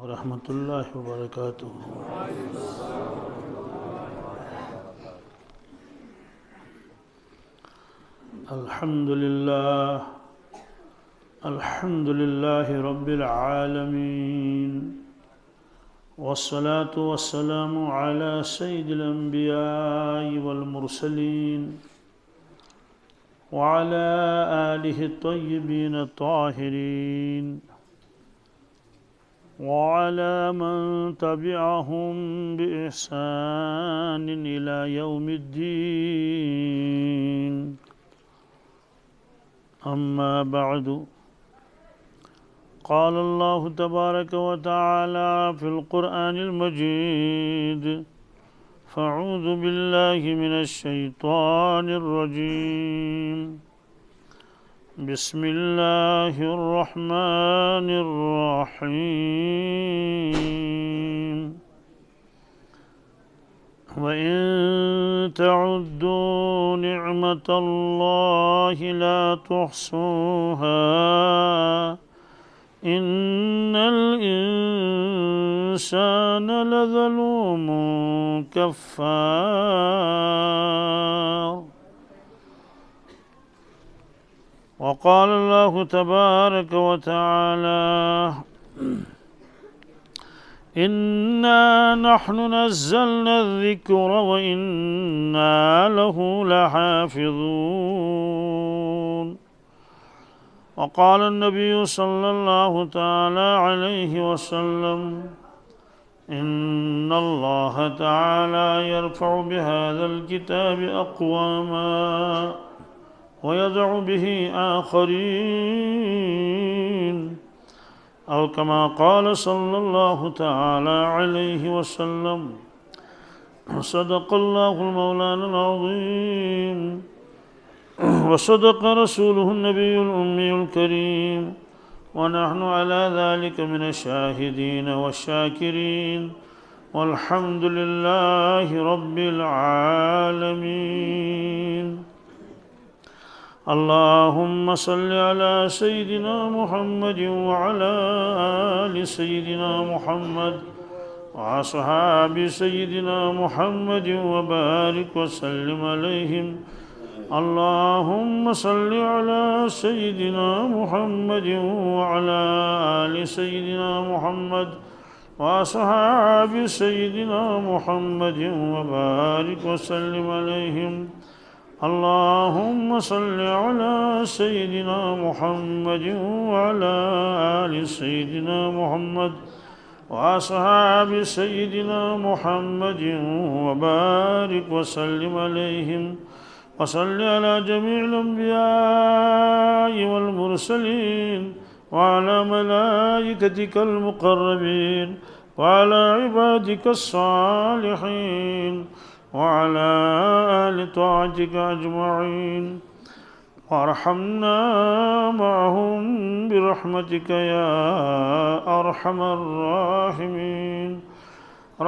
ورحمۃ اللہ وبرکاتہ۔ الحمد للہ رب العالمین، والصلاة والسلام على سید الانبیاء والمرسلین وعلى آلہ الطیبین الطاہرین وعلى من تبعهم بإحسان إلى يوم الدين، أما بعد، قال الله تبارك وتعالى في القرآن المجيد: فأعوذ بالله من الشيطان الرجيم، بسم الله الرحمن الرحيم، وإن تعدوا نعمة الله لا تحصوها إن الإنسان لظلوم كفار. وقال الله تبارك وتعالى: إنا نحن نزلنا الذكر وإنا له لحافظون. وقال النبي صلى الله تعالى عليه وسلم: إن الله تعالى يرفع بهذا الكتاب أقواما ويدع به آخرين، أو كما قال صلى الله تعالى عليه وسلم. صدق الله المولانا العظيم، وصدق رسوله النبي الأمي الكريم، ونحن على ذلك من الشاهدين والشاكرين، والحمد لله رب العالمين. اللهم صل على سيدنا محمد وعلى آل سيدنا محمد وأصحاب سيدنا محمد وبارك وسلم عليهم. اللهم صل على سيدنا محمد وعلى آل سيدنا محمد وأصحاب سيدنا محمد وبارك وسلم عليهم. اللهم صل على سيدنا محمد وعلى آل سيدنا محمد وأصحاب سيدنا محمد وبارك وسلم عليهم. وصل على جميع الأنبياء والمرسلين وعلى ملائكتك المقربين وعلى عبادك الصالحين وعلى آل طاعتك أجمعين، وارحمنا معهم برحمتك يا أرحم الراحمين.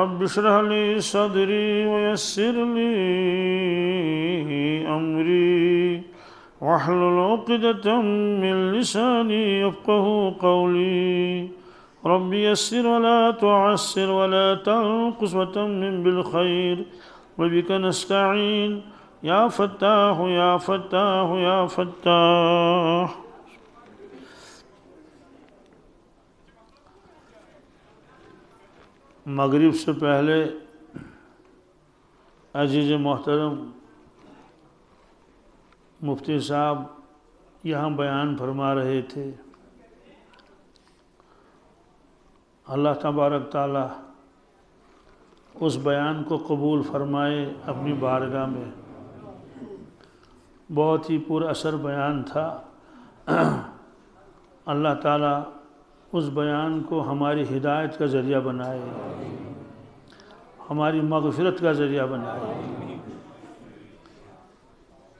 رب اشرح لي صدري ويسر لي أمري واحلل عقدة من لساني يفقه قولي. رب يسر ولا تعسر ولا تنقص وتمم بالخير، وبك نستعين يا فتاح يا فتاح يا فتاح. مغرب سے پہلے عزیز محترم مفتی صاحب یہاں بیان فرما رہے تھے. اللہ تبارک تعالیٰ اس بیان کو قبول فرمائے اپنی بارگاہ میں. بہت ہی پر اثر بیان تھا. اللہ تعالیٰ اس بیان کو ہماری ہدایت کا ذریعہ بنائے، ہماری مغفرت کا ذریعہ بنائے.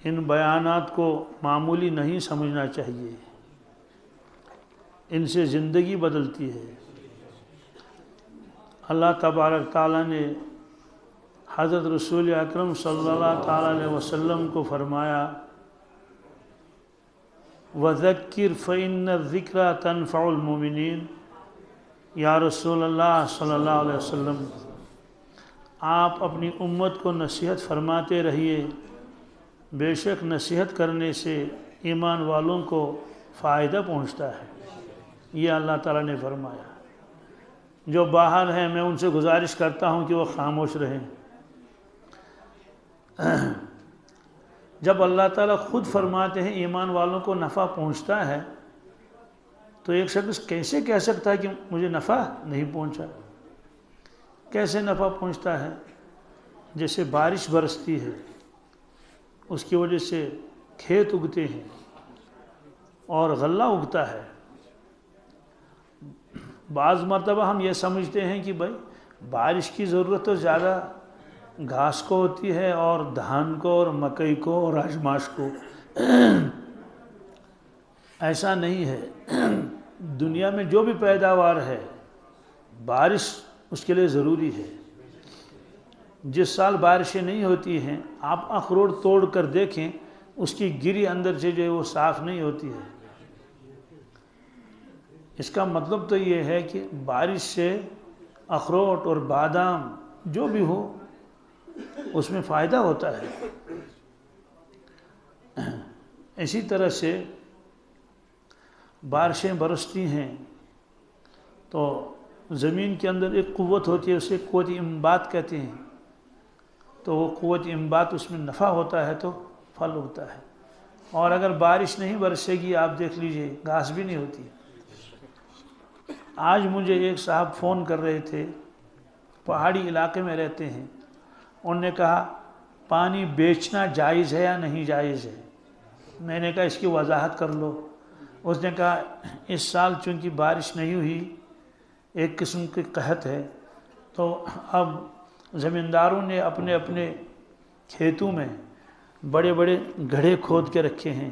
ان بیانات کو معمولی نہیں سمجھنا چاہیے، ان سے زندگی بدلتی ہے. اللہ تبارک تعالیٰ نے حضرت رسول اکرم صلی اللہ تعالیٰ علیہ وسلم کو فرمایا: وَذَكِّرْ فَإِنَّ الذِّكْرَى تَنْفَعُ الْمُؤْمِنِينَ. یا رسول اللہ صلی اللہ علیہ وسلم، آپ اپنی امت کو نصیحت فرماتے رہیے، بے شک نصیحت کرنے سے ایمان والوں کو فائدہ پہنچتا ہے۔ یہ اللہ تعالیٰ نے فرمایا۔ جو باہر ہیں میں ان سے گزارش کرتا ہوں کہ وہ خاموش رہیں۔ جب اللہ تعالیٰ خود فرماتے ہیں ایمان والوں کو نفع پہنچتا ہے، تو ایک شخص کیسے کہہ سکتا ہے کہ مجھے نفع نہیں پہنچا؟ کیسے نفع پہنچتا ہے؟ جیسے بارش برستی ہے، اس کی وجہ سے کھیت اگتے ہیں اور غلہ اگتا ہے۔ بعض مرتبہ ہم یہ سمجھتے ہیں کہ بھائی بارش کی ضرورت تو زیادہ گھاس کو ہوتی ہے، اور دھان کو اور مکئی کو اور راجماش کو۔ ایسا نہیں ہے۔ دنیا میں جو بھی پیداوار ہے بارش اس کے لیے ضروری ہے۔ جس سال بارشیں نہیں ہوتی ہیں، آپ اخروٹ توڑ کر دیکھیں، اس کی گری اندر سے جو ہے وہ صاف نہیں ہوتی ہے۔ اس کا مطلب تو یہ ہے کہ بارش سے اخروٹ اور بادام جو بھی ہو اس میں فائدہ ہوتا ہے۔ اسی طرح سے بارشیں برستی ہیں تو زمین کے اندر ایک قوت ہوتی ہے، اسے قوت انبات کہتے ہیں۔ تو وہ قوت انبات، اس میں نفع ہوتا ہے تو پھل اگتا ہے۔ اور اگر بارش نہیں برسے گی، آپ دیکھ لیجئے گھاس بھی نہیں ہوتی۔ آج مجھے ایک صاحب فون کر رہے تھے، پہاڑی علاقے میں رہتے ہیں۔ انہوں نے کہا پانی بیچنا جائز ہے یا نہیں جائز ہے؟ میں نے کہا اس کی وضاحت کر لو۔ اس نے کہا اس سال چونکہ بارش نہیں ہوئی، ایک قسم کی قحط ہے، تو اب زمینداروں نے اپنے اپنے کھیتوں میں بڑے بڑے گڑھے کھود کے رکھے ہیں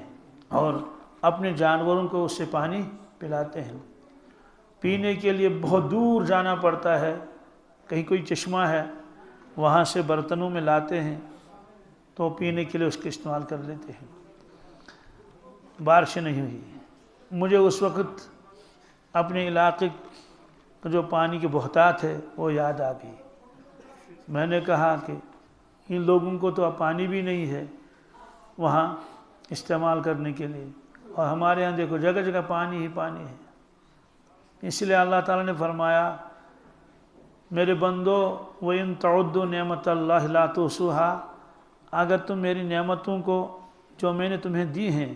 اور اپنے جانوروں کو اس سے پانی پلاتے ہیں۔ پینے کے لیے بہت دور جانا پڑتا ہے، کہیں کوئی چشمہ ہے وہاں سے برتنوں میں لاتے ہیں تو پینے کے لیے اس کا استعمال کر لیتے ہیں۔ بارش نہیں ہوئی۔ مجھے اس وقت اپنے علاقے کا جو پانی کی بہتات ہے وہ یاد آ گئی۔ میں نے کہا کہ ان لوگوں کو تو اب پانی بھی نہیں ہے وہاں استعمال کرنے کے لیے، اور ہمارے ہاں دیکھو جگہ جگہ پانی ہی پانی ہے۔ اس لیے اللہ تعالیٰ نے فرمایا میرے بندو وَإِن تَعُدُّوا نِعْمَةَ اللَّهِ لَا تُحْصُوهَا، اگر تم میری نعمتوں کو جو میں نے تمہیں دی ہیں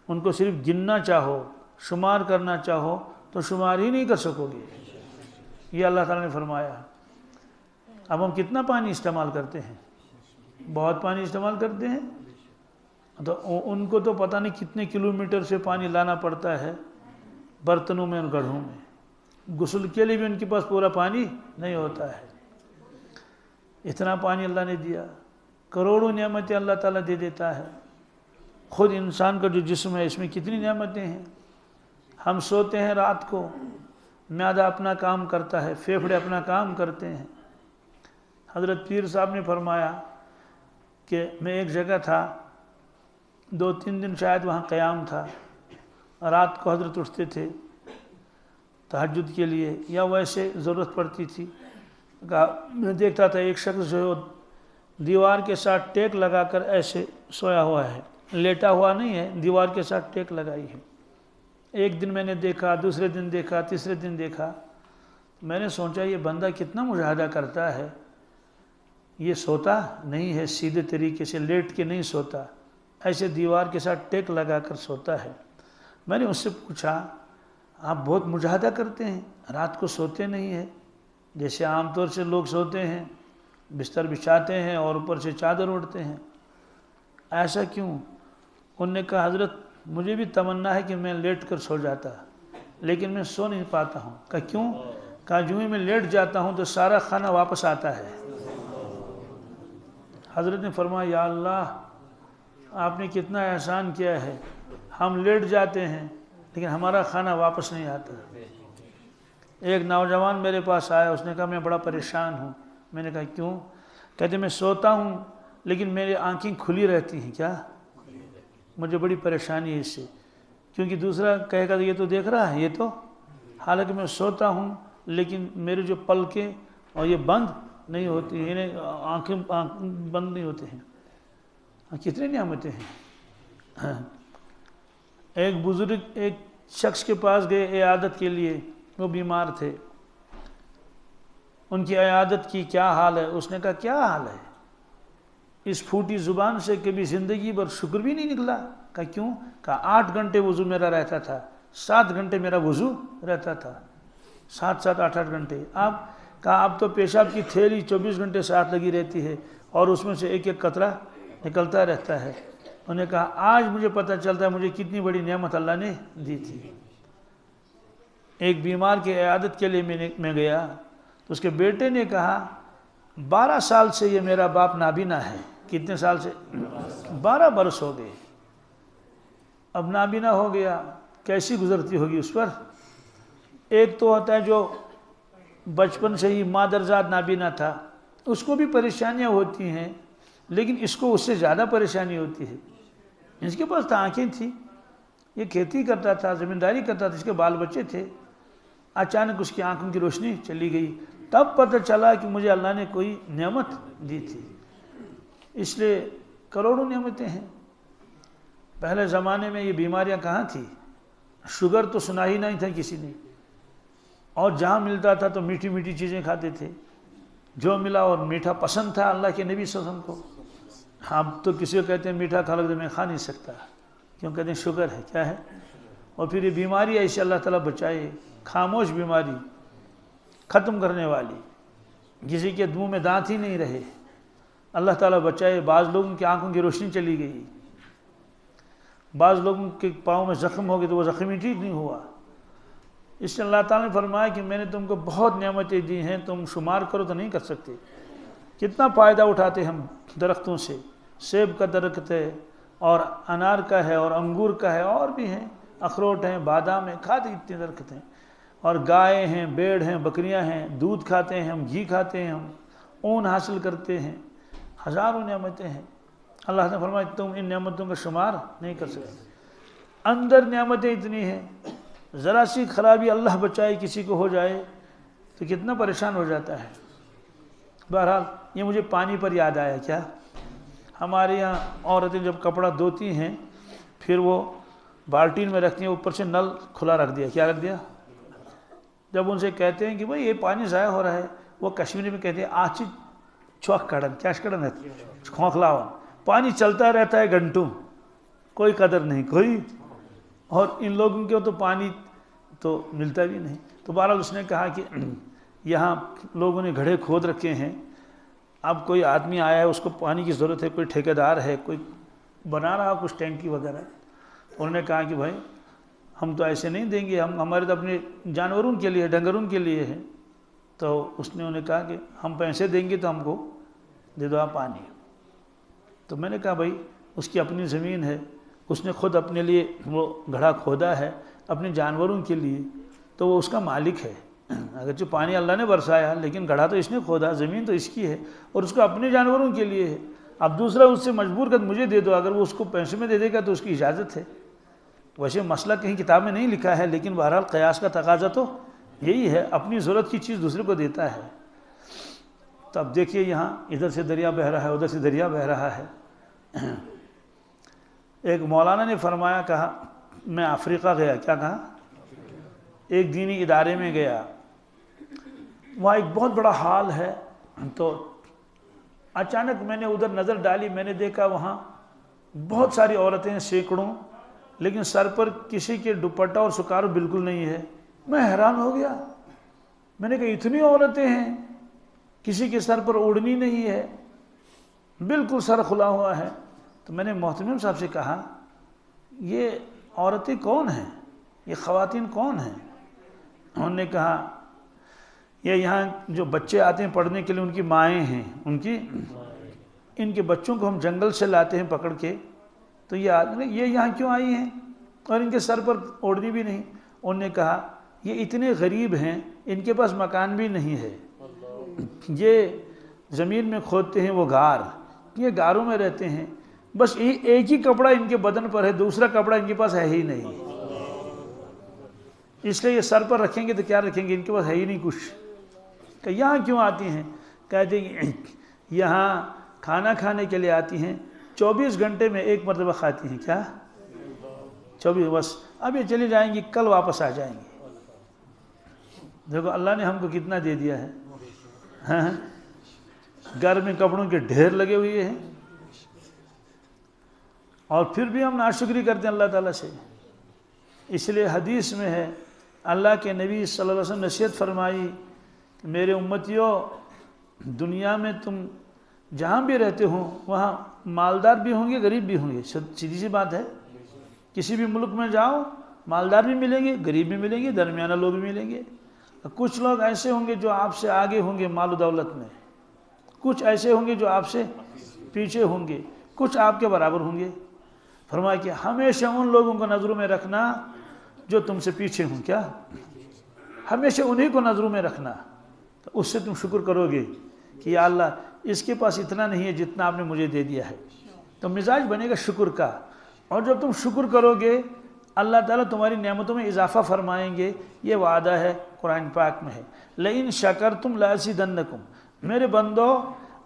ان کو صرف گننا چاہو، شمار کرنا چاہو تو شمار ہی نہیں کر سکو گے۔ یہ اللہ تعالیٰ نے فرمایا۔ اب ہم کتنا پانی استعمال کرتے ہیں؟ بہت پانی استعمال کرتے ہیں۔ تو ان کو تو پتہ نہیں کتنے کلومیٹر سے پانی لانا پڑتا ہے برتنوں میں اور گڑھوں میں۔ غسل کے لیے بھی ان کے پاس پورا پانی نہیں ہوتا ہے۔ اتنا پانی اللہ نے دیا، کروڑوں نعمتیں اللہ تعالیٰ دے دیتا ہے۔ خود انسان کا جو جسم ہے اس میں کتنی نعمتیں ہیں۔ ہم سوتے ہیں رات کو، معدہ اپنا کام کرتا ہے، پھیپھڑے اپنا کام کرتے ہیں۔ حضرت پیر صاحب نے فرمایا کہ میں ایک جگہ تھا، 2-3 دن شاید وہاں قیام تھا، رات کو حضرت اٹھتے تھے تہجد کے لیے یا ویسے ضرورت پڑتی تھی۔ میں دیکھتا تھا ایک شخص جو ہے دیوار کے ساتھ ٹیک لگا کر ایسے سویا ہوا ہے، لیٹا ہوا نہیں ہے، دیوار کے ساتھ ٹیک لگائی ہے۔ ایک دن میں نے دیکھا، دوسرے دن دیکھا، تیسرے دن دیکھا۔ میں نے سوچا یہ بندہ کتنا مجاہدہ کرتا ہے، یہ سوتا نہیں ہے، سیدھے طریقے سے لیٹ کے نہیں سوتا، ایسے دیوار کے ساتھ ٹیک لگا کر سوتا ہے۔ میں نے اس سے پوچھا آپ بہت مجاہدہ کرتے ہیں، رات کو سوتے نہیں ہیں جیسے عام طور سے لوگ سوتے ہیں، بستر بچھاتے ہیں اور اوپر سے چادر اوڑھتے ہیں، ایسا کیوں؟ انہوں نے کہا حضرت مجھے بھی تمنا ہے کہ میں لیٹ کر سو جاتا لیکن میں سو نہیں پاتا ہوں۔ کہا کیوں؟ کہا جو ہی میں لیٹ جاتا ہوں تو سارا کھانا واپس آتا ہے۔ حضرت نے فرمایا یا اللہ آپ نے کتنا احسان کیا ہے، ہم لیٹ جاتے ہیں لیکن ہمارا کھانا واپس نہیں آتا۔ ایک نوجوان میرے پاس آیا، اس نے کہا میں بڑا پریشان ہوں۔ میں نے کہا کیوں؟ کہتے میں سوتا ہوں لیکن میری آنکھیں کھلی رہتی ہیں۔ کیا؟ مجھے بڑی پریشانی ہے اس سے، کیونکہ دوسرا کہے گا یہ تو دیکھ رہا ہے، یہ تو حالانکہ میں سوتا ہوں لیکن میرے جو پلکیں اور یہ بند نہیں ہوتی ہیں، انہیں آنکھیں بند نہیں ہوتے ہیں۔ کتنی نعمتیں ہیں۔ ایک بزرگ ایک شخص کے پاس گئے عیادت کے لیے، وہ بیمار تھے، ان کی عیادت کی، کیا حال ہے؟ اس نے کہا کیا حال ہے؟ اس پھوٹی زبان سے کبھی زندگی بھر شکر بھی نہیں نکلا۔ کہا کیوں؟ کہا 8 گھنٹے وضو میرا رہتا تھا، 7 گھنٹے میرا وضو رہتا تھا، 7 8 گھنٹے۔ کہا اب تو پیشاب کی تھیلی 24 گھنٹے ساتھ لگی رہتی ہے اور اس میں سے ایک ایک قطرہ نکلتا رہتا ہے۔ انہوں نے کہا آج مجھے پتہ چلتا ہے مجھے کتنی بڑی نعمت اللہ نے دی تھی۔ ایک بیمار کی عیادت کے لیے میں گیا تو اس کے بیٹے نے کہا 12 سال سے یہ میرا باپ نابینا ہے۔ کتنے سال سے؟ 12 برس ہو گئے، اب نابینا ہو گیا، کیسی گزرتی ہوگی اس پر؟ ایک تو ہوتا ہے جو بچپن سے ہی مادرزاد نابینا تھا، اس کو بھی پریشانیاں ہوتی ہیں، لیکن اس کو اس سے زیادہ پریشانی ہوتی ہے۔ اس کے پاس آنکھیں تھیں، یہ کھیتی کرتا تھا، زمینداری کرتا تھا، اس کے بال بچے تھے، اچانک اس کی آنکھوں کی روشنی چلی گئی، تب پتہ چلا کہ مجھے اللہ نے کوئی نعمت دی تھی۔ اس لیے کروڑوں نعمتیں ہیں۔ پہلے زمانے میں یہ بیماریاں کہاں تھی؟ شوگر تو سنا ہی نہیں تھا کسی نے، اور جہاں ملتا تھا تو میٹھی میٹھی چیزیں کھاتے تھے، جو ملا اور میٹھا پسند تھا اللہ کے نبی صلی اللہ علیہ وسلم کو۔ اب تو کسی کو کہتے ہیں میٹھا کھا لو تو میں کھا نہیں سکتا، کیوں؟ کہتے ہیں شوگر ہے، کیا ہے؟ اور پھر یہ بیماری ایسے اللہ تعالیٰ بچائے، خاموش بیماری، ختم کرنے والی، کسی کے منہ میں دانت ہی نہیں رہے، اللہ تعالیٰ بچائے۔ بعض لوگوں کی آنکھوں کی روشنی چلی گئی، بعض لوگوں کے پاؤں میں زخم ہو گئے تو وہ زخم ہی ٹھیک نہیں ہوا۔ اس سے اللہ تعالیٰ نے فرمایا کہ میں نے تم کو بہت نعمتیں دی ہیں، تم شمار کرو تو نہیں کر سکتے۔ کتنا فائدہ اٹھاتے ہم درختوں سے، سیب کا درخت ہے اور انار کا ہے اور انگور کا ہے، اور بھی ہیں، اخروٹ ہیں، بادام ہیں، کھاتے اتنے درخت ہیں، اور گائے ہیں، بیڑ ہیں، بکریاں ہیں، دودھ کھاتے ہیں ہم، گھی کھاتے ہیں ہم، اون حاصل کرتے ہیں، ہزاروں نعمتیں ہیں۔ اللہ نے فرمایا تم ان نعمتوں کا شمار نہیں کر سکتے۔ اندر نعمتیں اتنی ہیں، ذرا سی خرابی اللہ بچائے کسی کو ہو جائے تو کتنا پریشان ہو جاتا ہے۔ بہرحال یہ مجھے پانی پر یاد آیا، کیا ہمارے یہاں عورتیں جب کپڑا دھوتی ہیں پھر وہ بالٹین میں رکھتی ہیں، اوپر سے نل کھلا رکھ دیا، کیا رکھ دیا؟ جب ان سے کہتے ہیں کہ بھئی یہ پانی ضائع ہو رہا ہے، وہ کشمیری میں کہتے ہیں آچی چوک کڑن، کیا کڑن ہے؟ کھوکھلاون، پانی چلتا رہتا ہے گھنٹوں، کوئی قدر نہیں کوئی، اور ان لوگوں کے تو پانی تو ملتا بھی نہیں۔ تو بہرحال اس نے کہا کہ یہاں لوگوں نے گھڑے کھود رکھے ہیں، اب کوئی آدمی آیا ہے، اس کو پانی کی ضرورت ہے، کوئی ٹھیکیدار ہے، کوئی بنا رہا کچھ ٹینکی وغیرہ، انہوں نے کہا کہ بھائی ہم تو ایسے نہیں دیں گے، ہمارے تو اپنے جانوروں کے لیے، ڈنگروں کے لیے ہے۔ تو اس نے انہیں کہا کہ ہم پیسے دیں گے تو ہم کو دے دو آپ پانی۔ تو میں نے کہا بھائی اس کی اپنی زمین ہے، اس نے خود اپنے لیے وہ گھڑا کھودا ہے اپنے جانوروں کے لیے، تو وہ اس کا مالک ہے۔ اگرچہ پانی اللہ نے برسایا لیکن گھڑا تو اس نے کھودا، زمین تو اس کی ہے اور اس کو اپنے جانوروں کے لیے ہے۔ اب دوسرا اس سے مجبور کر مجھے دے دو، اگر وہ اس کو پیسے میں دے دے گا تو اس کی اجازت ہے۔ ویسے مسئلہ کہیں کتاب میں نہیں لکھا ہے، لیکن بہرحال قیاس کا تقاضا تو یہی ہے، اپنی ضرورت کی چیز دوسرے کو دیتا ہے۔ تو اب دیکھیے یہاں ادھر سے دریا بہہ رہا ہے، ادھر سے دریا بہہ رہا ہے۔ ایک مولانا نے فرمایا، کہا میں افریقہ گیا، کیا کہا؟ ایک دینی ادارے میں گیا، وہاں ایک بہت بڑا ہال ہے، تو اچانک میں نے ادھر نظر ڈالی، میں نے دیکھا وہاں بہت ساری عورتیں، سینکڑوں، لیکن سر پر کسی کے دوپٹہ اور سکارو بالکل نہیں ہے۔ میں حیران ہو گیا، میں نے کہا اتنی عورتیں ہیں، کسی کے سر پر اوڑھنی نہیں ہے، بالکل سر کھلا ہوا ہے۔ تو میں نے محتمم صاحب سے کہا یہ عورتیں کون ہیں، یہ خواتین کون ہیں؟ انہوں نے کہا یہ یہاں جو بچے آتے ہیں پڑھنے کے لیے ان کی مائیں ہیں، ان کے بچوں کو ہم جنگل سے لاتے ہیں پکڑ کے، تو یہ یہاں کیوں آئی ہیں اور ان کے سر پر اوڑھنی بھی نہیں؟ انہوں نے کہا یہ اتنے غریب ہیں، ان کے پاس مکان بھی نہیں ہے، یہ زمین میں کھودتے ہیں وہ غار، یہ غاروں میں رہتے ہیں، بس ایک ہی کپڑا ان کے بدن پر ہے، دوسرا کپڑا ان کے پاس ہے ہی نہیں۔ اس لیے یہ سر پر رکھیں گے تو کیا رکھیں گے، ان کے پاس ہے ہی نہیں کچھ. کہ یہاں کیوں آتی ہیں؟ کہتے ہیں یہاں کھانا کھانے کے لیے آتی ہیں، 24 گھنٹے میں ایک مرتبہ کھاتی ہیں. کیا 24؟ بس اب یہ چلی جائیں گی، کل واپس آ جائیں گی. دیکھو اللہ نے ہم کو کتنا دے دیا ہے. ہاں گھر میں کپڑوں کے ڈھیر لگے ہوئے ہیں، اور پھر بھی ہم ناشکری کرتے ہیں اللہ تعالیٰ سے. اس لیے حدیث میں ہے، اللہ کے نبی صلی اللہ علیہ وسلم نے نصیحت فرمائی کہ میرے امتیوں، دنیا میں تم جہاں بھی رہتے ہو وہاں مالدار بھی ہوں گے، غریب بھی ہوں گے. سیدھی سی بات ہے. کسی بھی ملک میں جاؤ، مالدار بھی ملیں گے، غریب بھی ملیں گے، درمیانہ لوگ بھی ملیں گے. کچھ لوگ ایسے ہوں گے جو آپ سے آگے ہوں گے مال و دولت میں، کچھ ایسے ہوں گے جو آپ سے پیچھے ہوں گے، کچھ آپ کے برابر ہوں گے. فرمایا کہ ہمیشہ ان لوگوں کو نظروں میں رکھنا جو تم سے پیچھے ہوں. کیا؟ ہمیشہ انہی کو نظروں میں رکھنا. تو اس سے تم شکر کرو گے کہ یا اللہ اس کے پاس اتنا نہیں ہے جتنا آپ نے مجھے دے دیا ہے. تو مزاج بنے گا شکر کا. اور جب تم شکر کرو گے اللہ تعالیٰ تمہاری نعمتوں میں اضافہ فرمائیں گے. یہ وعدہ ہے قرآن پاک میں ہے، لئن شکرتم لازیدنکم. میرے بندو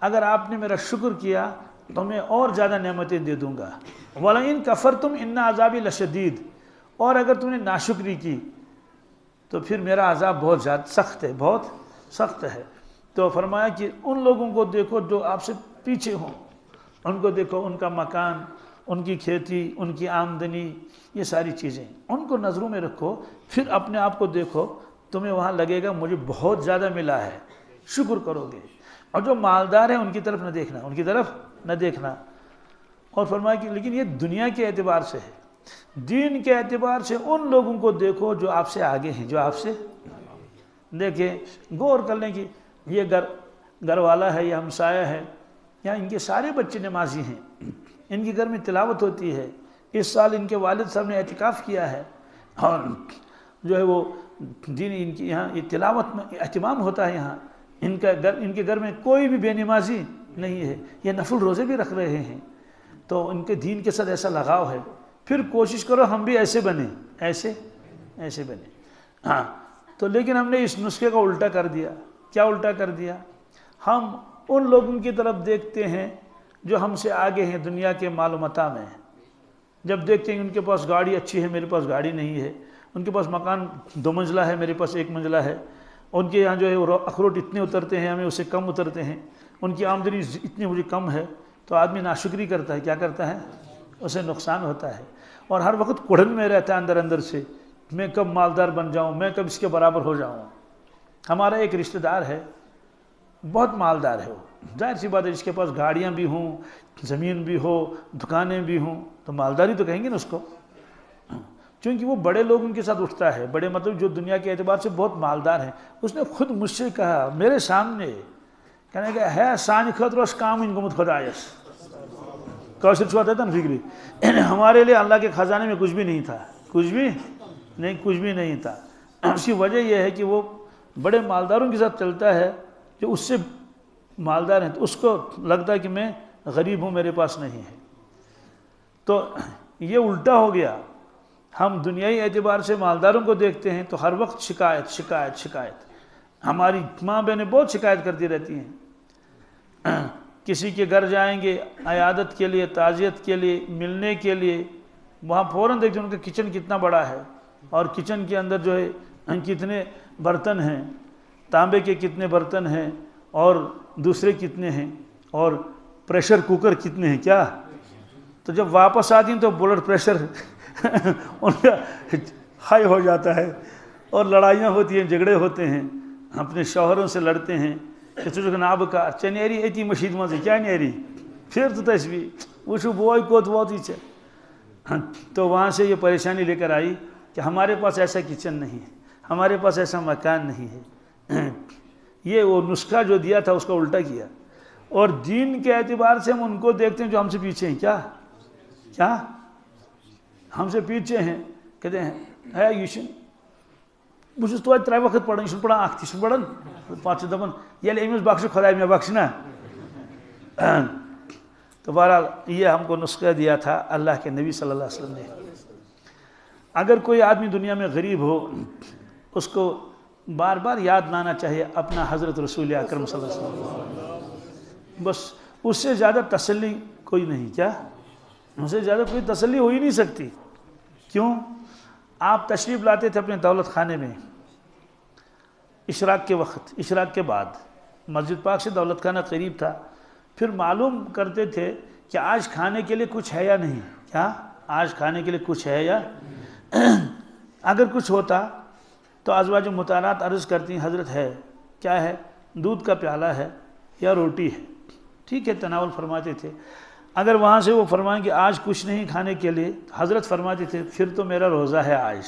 اگر آپ نے میرا شکر کیا تو میں اور زیادہ نعمتیں دے دوں گا. وَلَئِن كَفَرْتُمْ إِنَّ عَذَابِي لَشَدِيدٌ. اور اگر تم نے ناشکری کی تو پھر میرا عذاب بہت زیادہ سخت ہے، بہت سخت ہے. تو فرمایا کہ ان لوگوں کو دیکھو جو آپ سے پیچھے ہوں، ان کو دیکھو، ان کا مکان، ان کی کھیتی، ان کی آمدنی، یہ ساری چیزیں ان کو نظروں میں رکھو. پھر اپنے آپ کو دیکھو، تمہیں وہاں لگے گا مجھے بہت زیادہ ملا ہے، شکر کرو گے. اور جو مالدار ہیں ان کی طرف نہ دیکھنا، ان کی طرف نہ دیکھنا. اور فرمایا کہ لیکن یہ دنیا کے اعتبار سے ہے. دین کے اعتبار سے ان لوگوں کو دیکھو جو آپ سے آگے ہیں، جو آپ سے دیکھیں. غور کر لیں کہ یہ گھر والا ہے، یہ ہمسایہ ہے، یا ان کے سارے بچے نمازی ہیں، ان کے گھر میں تلاوت ہوتی ہے. اس سال ان کے والد صاحب نے اعتکاف کیا ہے، اور جو ہے وہ دین ان کی یہاں یہ تلاوت میں اہتمام ہوتا ہے. یہاں ان کے گھر میں کوئی بھی بے نمازی نہیں ہے، یہ نفل روزے بھی رکھ رہے ہیں. تو ان کے دین کے ساتھ ایسا لگاؤ ہے. پھر کوشش کرو ہم بھی ایسے بنیں، ایسے بنیں. ہاں تو لیکن ہم نے اس نسخے کو الٹا کر دیا. کیا الٹا کر دیا؟ ہم ان لوگوں کی طرف دیکھتے ہیں جو ہم سے آگے ہیں دنیا کے مال و متاع میں. جب دیکھتے ہیں ان کے پاس گاڑی اچھی ہے، میرے پاس گاڑی نہیں ہے. ان کے پاس مکان 2 منزلہ ہے، میرے پاس 1 منزلہ ہے. ان کے یہاں جو ہے وہ اخروٹ اتنے اترتے ہیں، ہمیں اسے کم اترتے ہیں. ان کی آمدنی اتنی مجھے کم ہے. تو آدمی ناشکری کرتا ہے. کیا کرتا ہے؟ اسے نقصان ہوتا ہے. اور ہر وقت کڑھن میں رہتا ہے اندر سے، میں کب مالدار بن جاؤں، میں کب اس کے برابر ہو جاؤں. ہمارا ایک رشتہ دار ہے، بہت مالدار ہے. وہ ظاہر سی بات ہے، اس کے پاس گاڑیاں بھی ہوں، زمین بھی ہو، دکانیں بھی ہوں، تو مالداری تو کہیں گے نا اس کو. چونکہ وہ بڑے لوگوں کے ساتھ اٹھتا ہے، بڑے مطلب جو دنیا کے اعتبار سے بہت مالدار ہیں. اس نے خود مجھ سے کہا میرے سامنے، کہنے کہ ہے سانہ خاطر اس کام گومت خدایس. کاشر چھوٹا تھا نا فکری، ہمارے لیے اللہ کے خزانے میں کچھ بھی نہیں تھا، کچھ بھی نہیں تھا. اس کی وجہ یہ ہے کہ وہ بڑے مالداروں کے ساتھ چلتا ہے جو اس سے مالدار ہیں. تو اس کو لگتا ہے کہ میں غریب ہوں، میرے پاس نہیں ہے. تو یہ الٹا ہو گیا. ہم دنیائی اعتبار سے مالداروں کو دیکھتے ہیں تو ہر وقت شکایت. ہماری ماں بہنیں بہت شکایت کرتی رہتی ہیں. کسی کے گھر جائیں گے عیادت کے لیے، تعزیت کے لیے، ملنے کے لیے، وہاں فوراً دیکھتے ہیں ان کا کچن کتنا بڑا ہے، اور کچن کے اندر جو ہے کتنے برتن ہیں، تانبے کے کتنے برتن ہیں، اور دوسرے کتنے ہیں، اور پریشر کوکر کتنے ہیں. کیا؟ تو جب واپس آتی ہیں تو بلڈ پریشر ان کا ہائی ہو جاتا ہے، اور لڑائیاں ہوتی ہیں، جھگڑے ہوتے ہیں، اپنے شوہروں سے لڑتے ہیں کہ تجھے ناب کا چنیری ایتی مشید مزے کیا نیری پھر تو تصویر وشو بوئی کوت ووتی چھے. تو وہاں سے یہ پریشانی لے کر آئی کہ ہمارے پاس ایسا کچن نہیں ہے، ہمارے پاس ایسا مکان نہیں ہے. یہ وہ نسخہ جو دیا تھا اس کو الٹا کیا. اور دین کے اعتبار سے ہم ان کو دیکھتے ہیں جو ہم سے پیچھے ہیں. کیا ہم سے پیچھے ہیں. کہتے ہیں ہے یہ بس تو 3 وقت پڑھان، یہ پڑھان اخ تھی پڑھان پہ دپان یل امس بخش خدا میں بخش نا. تو بہرحال یہ ہم کو نسخہ دیا تھا اللہ کے نبی صلی اللہ علیہ وسلم نے. اگر کوئی آدمی دنیا میں غریب ہو اس کو بار بار یاد لانا چاہیے اپنا حضرت رسول اکرم صلی اللہ علیہ وسلم. بس اس سے زیادہ تسلی کوئی نہیں. کیا اس سے زیادہ کوئی تسلی ہو ہی نہیں سکتی. کیوں؟ آپ تشریف لاتے تھے اپنے دولت خانے میں اشراق کے وقت، اشراق کے بعد مسجد پاک سے دولت خانہ قریب تھا. پھر معلوم کرتے تھے کہ آج کھانے کے لیے کچھ ہے یا نہیں. کیا آج کھانے کے لیے کچھ ہے یا اگر کچھ ہوتا تو ازواج مطہرات عرض کرتی حضرت ہے کیا ہے، دودھ کا پیالہ ہے یا روٹی ہے، ٹھیک ہے تناول فرماتے تھے. اگر وہاں سے وہ فرمائیں کہ آج کچھ نہیں کھانے کے لیے، حضرت فرماتے تھے پھر تو میرا روزہ ہے آج.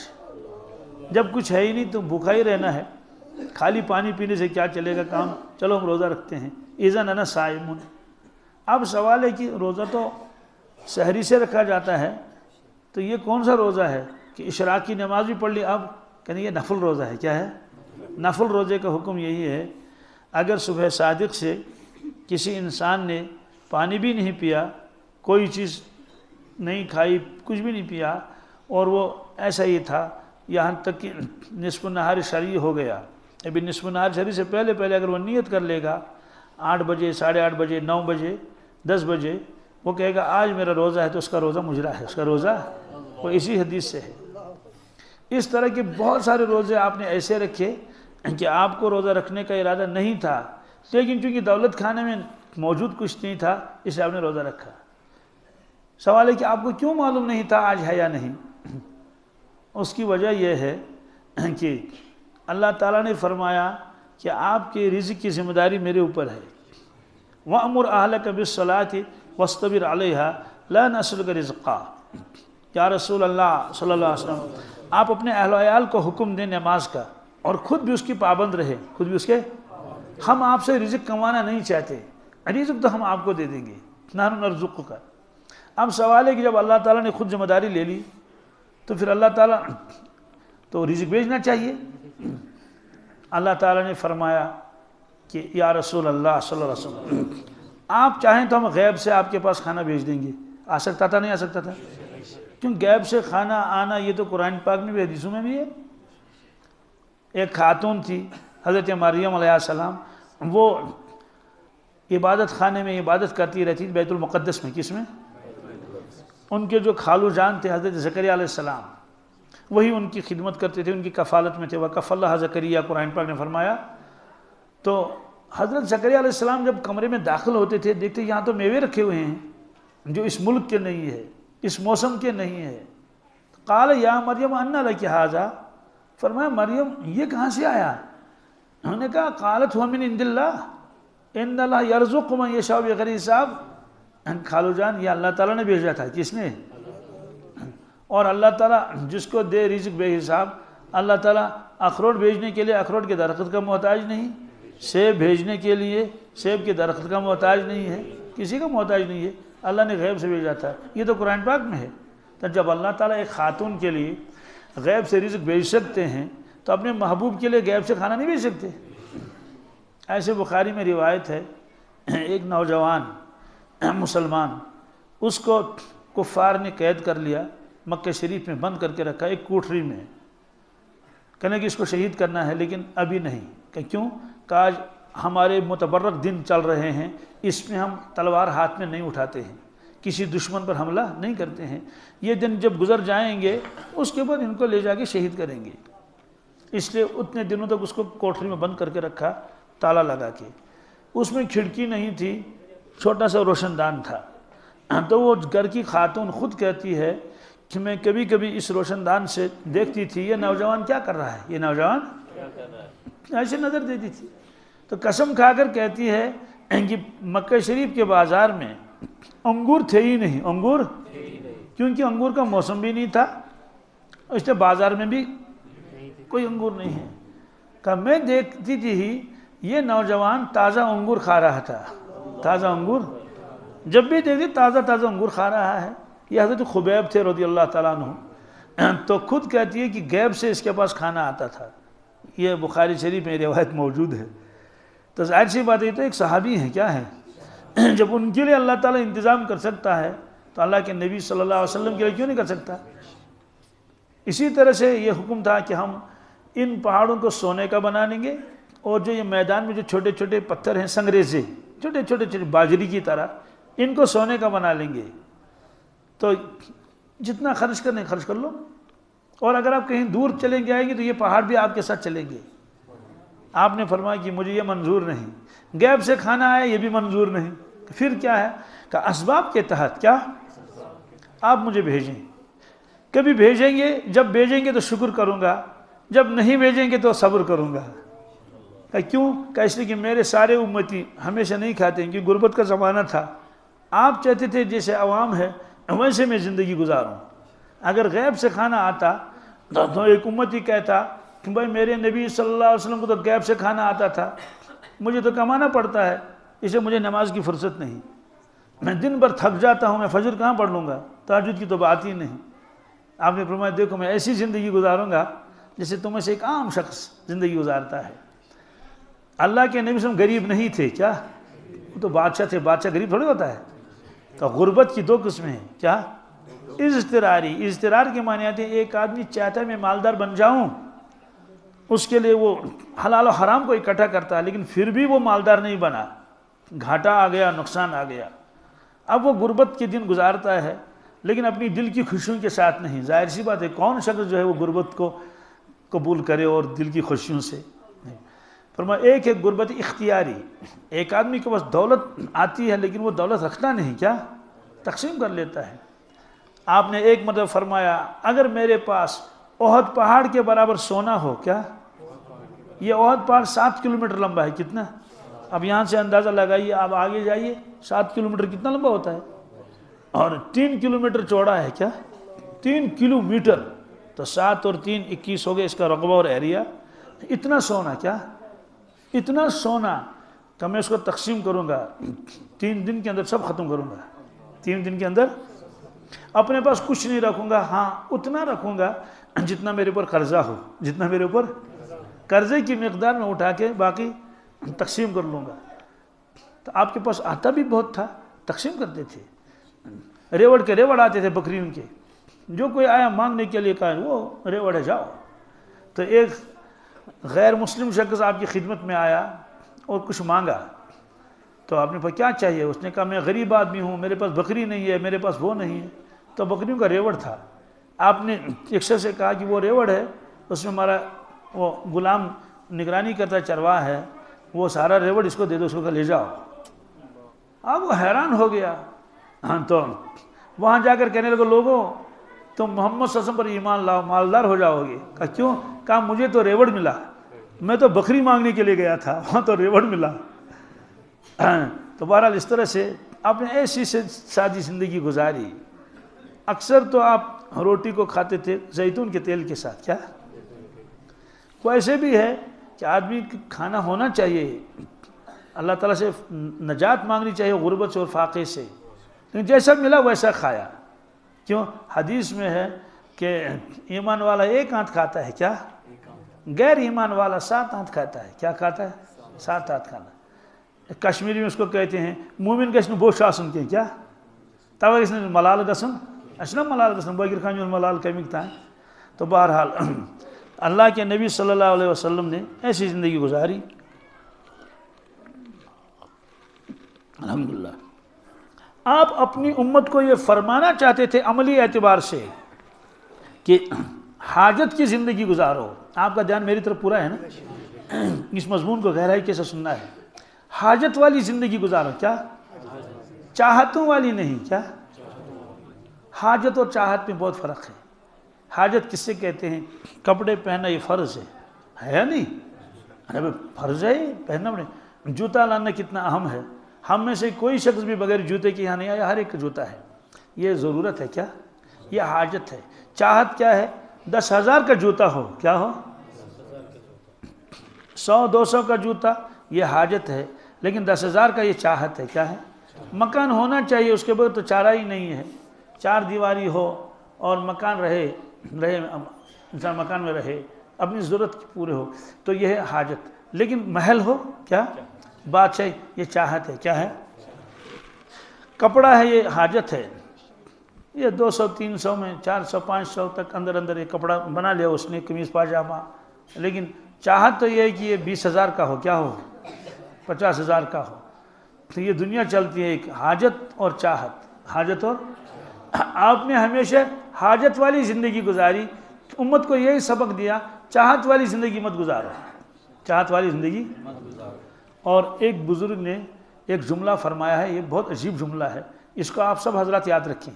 جب کچھ ہے ہی نہیں تو بھوکا ہی رہنا ہے، خالی پانی پینے سے کیا چلے گا کام، چلو ہم روزہ رکھتے ہیں. اذن انا صائم. اب سوال ہے کہ روزہ تو سحری سے رکھا جاتا ہے تو یہ کون سا روزہ ہے کہ اشراق کی نماز بھی پڑھ لی، اب کہنے یہ نفل روزہ ہے. کیا ہے؟ نفل روزے کا حکم یہی ہے اگر صبح صادق سے کسی انسان نے پانی بھی نہیں پیا، کوئی چیز نہیں کھائی، کچھ بھی نہیں پیا، اور وہ ایسا ہی تھا یہاں تک کہ نصف النہار شرعی ہو گیا. ابھی نصف النہار شرعی سے پہلے اگر وہ نیت کر لے گا 8 بجے، 8:30 بجے، 9 بجے، 10 بجے، وہ کہے گا آج میرا روزہ ہے تو اس کا روزہ مجرا ہے، اس کا روزہ وہ اسی حدیث سے ہے. اس طرح کے بہت سارے روزے آپ نے ایسے رکھے کہ آپ کو روزہ رکھنے کا ارادہ نہیں تھا، لیکن چونکہ دولت خانے میں موجود کچھ نہیں تھا اس لیے آپ نے روزہ رکھا. سوال ہے کہ آپ کو کیوں معلوم نہیں تھا آج ہے یا نہیں؟ اس کی وجہ یہ ہے کہ اللہ تعالیٰ نے فرمایا کہ آپ کے رزق کی ذمہ داری میرے اوپر ہے. وَأْمُرْ أَهْلَكَ بِالصَّلَاةِ وَاسْتَبِرْ عَلَيْهَا لَا نَسْأَلُكَ رِزْقًا. یا رسول اللہ صلی اللہ علیہ وسلم آپ اپنے اہل و عیال کو حکم دیں نماز کا اور خود بھی اس کی پابند رہے، خود بھی اس کے. ہم آپ سے رزق کمانا نہیں چاہتے، رزق تو ہم آپ کو دے دیں گے، نحن نرزقک. اب سوال ہے کہ جب اللہ تعالیٰ نے خود ذمہ داری لے لی تو پھر اللہ تعالیٰ تو رزق بھیجنا چاہیے. اللہ تعالیٰ نے فرمایا کہ یا رسول اللہ صلی اللہ علیہ وسلم آپ چاہیں تو ہم غیب سے آپ کے پاس کھانا بھیج دیں گے. آ سکتا تھا نہیں آ سکتا تھا؟ کیوں غیب سے کھانا آنا یہ تو قرآن پاک میں بھی حدیثوں میں بھی ہے. ایک خاتون تھی حضرت مریم علیہ السلام، وہ عبادت خانے میں عبادت کرتی رہتی تھی بیت المقدس میں. کس میں؟ ان کے جو خالو جان تھے حضرت زکریا علیہ السلام، وہی ان کی خدمت کرتے تھے، ان کی کفالت میں تھے. وَكَفَّ اللَّهَ زَكَرِيَّا قرآن پاک نے فرمایا. تو حضرت زکریا علیہ السلام جب کمرے میں داخل ہوتے تھے دیکھتے یہاں تو میوے رکھے ہوئے ہیں جو اس ملک کے نہیں ہے، اس موسم کے نہیں ہے. قال یا مریم انا لک ھذا. فرمایا مریم یہ کہاں سے آیا؟ انہوں نے کہا قالت هو من عند اللہ ان اللہ یرزق من یشاء بغیر حساب. خالو جان یہ اللہ تعالیٰ نے بھیجا تھا. کس نے؟ اور اللہ تعالیٰ جس کو دے رزق بے حساب. اللہ تعالیٰ اخروٹ بھیجنے کے لیے اخروٹ کے درخت کا محتاج نہیں، سیب بھیجنے کے لیے سیب کے درخت کا محتاج نہیں ہے، کسی کا محتاج نہیں ہے. اللہ نے غیب سے بھیجا تھا. یہ تو قرآن پاک میں ہے. تو جب اللہ تعالیٰ ایک خاتون کے لیے غیب سے رزق بھیج سکتے ہیں تو اپنے محبوب کے لیے غیب سے کھانا نہیں بھیج سکتے؟ ایسے بخاری میں روایت ہے ایک نوجوان مسلمان، اس کو کفار نے قید کر لیا، مکہ شریف میں بند کر کے رکھا ایک کوٹری میں. کہنے کہ اس کو شہید کرنا ہے لیکن ابھی نہیں. کہ کیوں؟ کہ آج ہمارے متبرک دن چل رہے ہیں، اس میں ہم تلوار ہاتھ میں نہیں اٹھاتے ہیں، کسی دشمن پر حملہ نہیں کرتے ہیں. یہ دن جب گزر جائیں گے اس کے بعد ان کو لے جا کے شہید کریں گے. اس لیے اتنے دنوں تک اس کو کوٹری میں بند کر کے رکھا تالا لگا کے. اس میں کھڑکی نہیں تھی، چھوٹا سا روشن دان تھا. تو وہ گھر کی خاتون خود کہتی ہے کہ میں کبھی کبھی اس روشن دان سے دیکھتی تھی یہ نوجوان کیا کر رہا ہے، یہ نوجوان ایسے نظر دیتی تھی. تو قسم کھا کر کہتی ہے کہ مکہ شریف کے بازار میں انگور تھے ہی نہیں، انگور کیونکہ انگور کا موسم بھی نہیں تھا، اس لیے بازار میں بھی کوئی انگور نہیں ہے. کہ میں دیکھتی تھی یہ نوجوان تازہ انگور کھا رہا تھا. تازہ انگور جب بھی دیکھتی تازہ انگور کھا رہا ہے. یہ حضرت خبیب تھے رضی اللہ تعالیٰ عنہ، تو خود کہتی ہے کہ غیب سے اس کے پاس کھانا آتا تھا. یہ بخاری شریف میں روایت موجود ہے. تو ظاہر سی بات ہے تو ایک صحابی ہیں، کیا ہے، جب ان کے لیے اللہ تعالیٰ انتظام کر سکتا ہے تو اللہ کے نبی صلی اللہ علیہ وسلم کے لیے کیوں نہیں کر سکتا؟ اسی طرح سے یہ حکم تھا کہ ہم ان پہاڑوں کو سونے کا بنا لیں گے، اور جو یہ میدان میں جو چھوٹے چھوٹے پتھر ہیں سنگریزے، چھوٹے چھوٹے باجری کی طرح، ان کو سونے کا بنا لیں گے۔ تو جتنا خرچ کرنے خرچ کر لو، اور اگر آپ کہیں دور چلیں گے آئیں گے تو یہ پہاڑ بھی آپ کے ساتھ چلیں گے۔ آپ نے فرمایا کہ مجھے یہ منظور نہیں، غیب سے کھانا آیا یہ بھی منظور نہیں، پھر کیا ہے کہ اسباب کے تحت کیا آپ مجھے بھیجیں، کبھی بھیجیں گے، جب بھیجیں گے تو شکر کروں گا، جب نہیں بھیجیں گے تو صبر کروں گا۔ کہ کیوں؟ کہ اس لیے کہ میرے سارے امتی ہمیشہ نہیں کھاتے ہیں، کہ غربت کا زمانہ تھا، آپ چاہتے تھے جیسے عوام ہے ویسے میں زندگی گزاروں۔ اگر غیب سے کھانا آتا تو ایک امتی کہتا کہ بھائی میرے نبی صلی اللہ علیہ وسلم کو تو غیب سے کھانا آتا تھا، مجھے تو کمانا پڑتا ہے، اسے مجھے نماز کی فرصت نہیں، میں دن بھر تھک جاتا ہوں، میں فجر کہاں پڑھ لوں گا، تہجد کی تو بات ہی نہیں۔ آپ نے فرمایا دیکھو میں ایسی زندگی گزاروں گا جیسے تم میں سے ایک عام شخص زندگی گزارتا ہے۔ اللہ کے نبی صلی اللہ علیہ وسلم غریب نہیں تھے، کیا وہ تو بادشاہ تھے، بادشاہ غریب تھوڑی ہوتا ہے۔ تو غربت کی دو قسمیں ہیں، کیا اضطراری، اضطرار کے معنی آتے ہیں ایک آدمی چاہتا ہے میں مالدار بن جاؤں، اس کے لیے وہ حلال و حرام کو اکٹھا کرتا ہے، لیکن پھر بھی وہ مالدار نہیں بنا، گھاٹا آ گیا، نقصان آ گیا، اب وہ غربت کے دن گزارتا ہے لیکن اپنی دل کی خوشیوں کے ساتھ نہیں۔ ظاہر سی بات ہے کون شخص جو ہے وہ غربت کو قبول کرے اور دل کی خوشیوں سے نہیں۔ فرمایا ایک ہے غربت اختیاری، ایک آدمی کے پاس دولت آتی ہے لیکن وہ دولت رکھتا نہیں، کیا تقسیم کر لیتا ہے۔ آپ نے ایک مرتبہ فرمایا اگر میرے پاس احد پہاڑ کے برابر سونا ہو، کیا یہ احد پہاڑ 7 کلومیٹر لمبا ہے، کتنا؟ اب یہاں سے اندازہ لگائیے، آپ آگے جائیے، 7 کلومیٹر کتنا لمبا ہوتا ہے؟ اور 3 کلومیٹر چوڑا ہے، کیا 3 کلومیٹر، تو 7 اور 3 21 ہو گئے اس کا رقبہ اور ایریا۔ اتنا سونا، کیا اتنا سونا تو میں اس کو تقسیم کروں گا، 3 دن کے اندر سب ختم کروں گا، 3 دن کے اندر اپنے پاس کچھ نہیں رکھوں گا، ہاں اتنا رکھوں گا جتنا میرے اوپر قرضہ ہو، جتنا میرے اوپر قرضے کی مقدار میں اٹھا کے باقی تقسیم کر لوں گا۔ تو آپ کے پاس آتا بھی بہت تھا، تقسیم کرتے تھے، ریوڑ کے ریوڑ آتے تھے بکریوں کے، جو کوئی آیا مانگنے کے لیے کہا وہ ریوڑ ہے جاؤ۔ تو ایک غیر مسلم شخص آپ کی خدمت میں آیا اور کچھ مانگا، تو آپ نے کہا کیا چاہیے؟ اس نے کہا میں غریب آدمی ہوں، میرے پاس بکری نہیں ہے، میرے پاس وہ نہیں ہے، تو بکریوں کا ریوڑ تھا۔ آپ نے ایک شخص سے کہا کہ وہ ریوڑ ہے، اس میں ہمارا وہ غلام نگرانی کرتا چرواہ ہے، وہ سارا ریوڑ اس کو دے دو، اس کو لے جاؤ۔ اب وہ حیران ہو گیا، تو وہاں جا کر کہنے لگے لوگوں تم محمد صلی اللہ علیہ وسلم پر ایمان لاؤ، مالدار ہو جاؤ گے۔ کہا کیوں؟ کہا مجھے تو ریوڑ ملا، میں تو بکری مانگنے کے لیے گیا تھا، وہاں تو ریوڑ ملا۔ تو بہرحال اس طرح سے آپ نے ایسی سے سادی زندگی گزاری۔ اکثر تو آپ روٹی کو کھاتے تھے زیتون کے تیل کے ساتھ، کیا وہ ایسے بھی ہے کہ آدمی کھانا ہونا چاہیے، اللہ تعالیٰ سے نجات مانگنی چاہیے غربت سے اور فاقے سے، لیکن جیسا ملا ویسا کھایا۔ کیوں؟ حدیث میں ہے کہ ایمان والا 1 آنت کھاتا ہے، کیا غیر ایمان والا 7 آنت کھاتا ہے، کیا کھاتا ہے؟ 7 آنت کھانا۔ کشمیری میں اس کو کہتے ہیں مومن گشن بوش آسن کے، کیا تب اس نے ملال گسن اشنا ملال گسن بغیر خان ملال کمیک تھا۔ تو بہرحال اللہ کے نبی صلی اللہ علیہ وسلم نے ایسی زندگی گزاری، الحمدللہ۔ آپ اپنی امت کو یہ فرمانا چاہتے تھے عملی اعتبار سے کہ حاجت کی زندگی گزارو۔ آپ کا دھیان میری طرف پورا ہے نا؟ اس مضمون کو گہرائی کیسے سننا ہے؟ حاجت والی زندگی گزارو، کیا چاہتوں والی نہیں، کیا حاجت اور چاہت میں بہت فرق ہے۔ حاجت کس سے کہتے ہیں؟ کپڑے پہننا یہ فرض ہے نہیں؟ ارے فرض ہے پہننا پڑے۔ جوتا لانا کتنا اہم ہے، ہم میں سے کوئی شخص بھی بغیر جوتے کے یہاں نہیں آیا، ہر ایک کا جوتا ہے، یہ ضرورت ہے، کیا یہ حاجت ہے۔ چاہت کیا ہے؟ 10,000 کا جوتا ہو، کیا ہو 100-200 کا جوتا، یہ حاجت ہے، لیکن 10,000 کا یہ چاہت ہے، کیا ہے؟ مکان ہونا چاہیے، اس کے بعد تو چارہ ہی نہیں ہے، 4 دیواری ہو اور مکان رہے انسان مکان میں رہے، اپنی ضرورت پورے ہو، تو یہ ہے حاجت۔ لیکن محل ہو، کیا بادشاہی، یہ چاہت ہے، کیا ہے؟ کپڑا ہے، یہ حاجت ہے، یہ 200-300 میں 400-500 تک اندر اندر ایک کپڑا بنا لیا اس نے، قمیص پاجامہ، لیکن چاہت تو یہ ہے کہ یہ 20,000 کا ہو، کیا ہو، 50,000 کا ہو۔ تو یہ دنیا چلتی ہے ایک حاجت اور چاہت، حاجت اور آپ نے ہمیشہ حاجت والی زندگی گزاری، امت کو یہی سبق دیا، چاہت والی زندگی مت گزارو، چاہت والی زندگی مت گزارو۔ اور ایک بزرگ نے ایک جملہ فرمایا ہے، یہ بہت عجیب جملہ ہے، اس کو آپ سب حضرات یاد رکھیں۔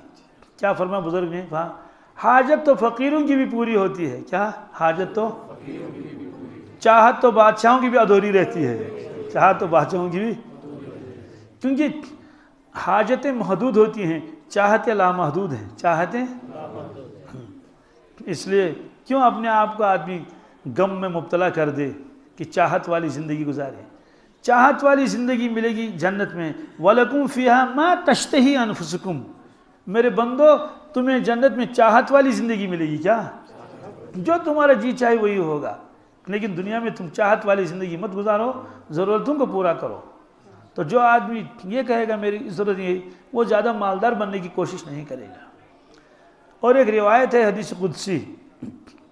کیا فرمایا بزرگ نے؟ حاجت تو فقیروں کی بھی پوری ہوتی ہے، کیا حاجت تو، چاہت تو بادشاہوں کی بھی ادھوری رہتی ہے، چاہت تو بادشاہوں کی بھی، کیونکہ حاجتیں محدود ہوتی ہیں، چاہتیں لامحدود ہیں، چاہتیں، اس لیے کیوں اپنے آپ کو آدمی غم میں مبتلا کر دے کہ چاہت والی زندگی گزارے۔ چاہت والی زندگی ملے گی جنت میں، وَلَكُمْ فِيهَا مَا تَشْتَهِي أَنفُسُكُمْ، میرے بندو تمہیں جنت میں چاہت والی زندگی ملے گی، کیا، جو تمہارا جی چاہے وہی ہوگا، لیکن دنیا میں تم چاہت والی زندگی مت گزارو، ضرورتوں کو پورا کرو۔ تو جو آدمی یہ کہے گا میری ضرورت یہ، وہ زیادہ مالدار بننے کی کوشش نہیں کرے گا۔ اور ایک روایت ہے حدیث قدسی،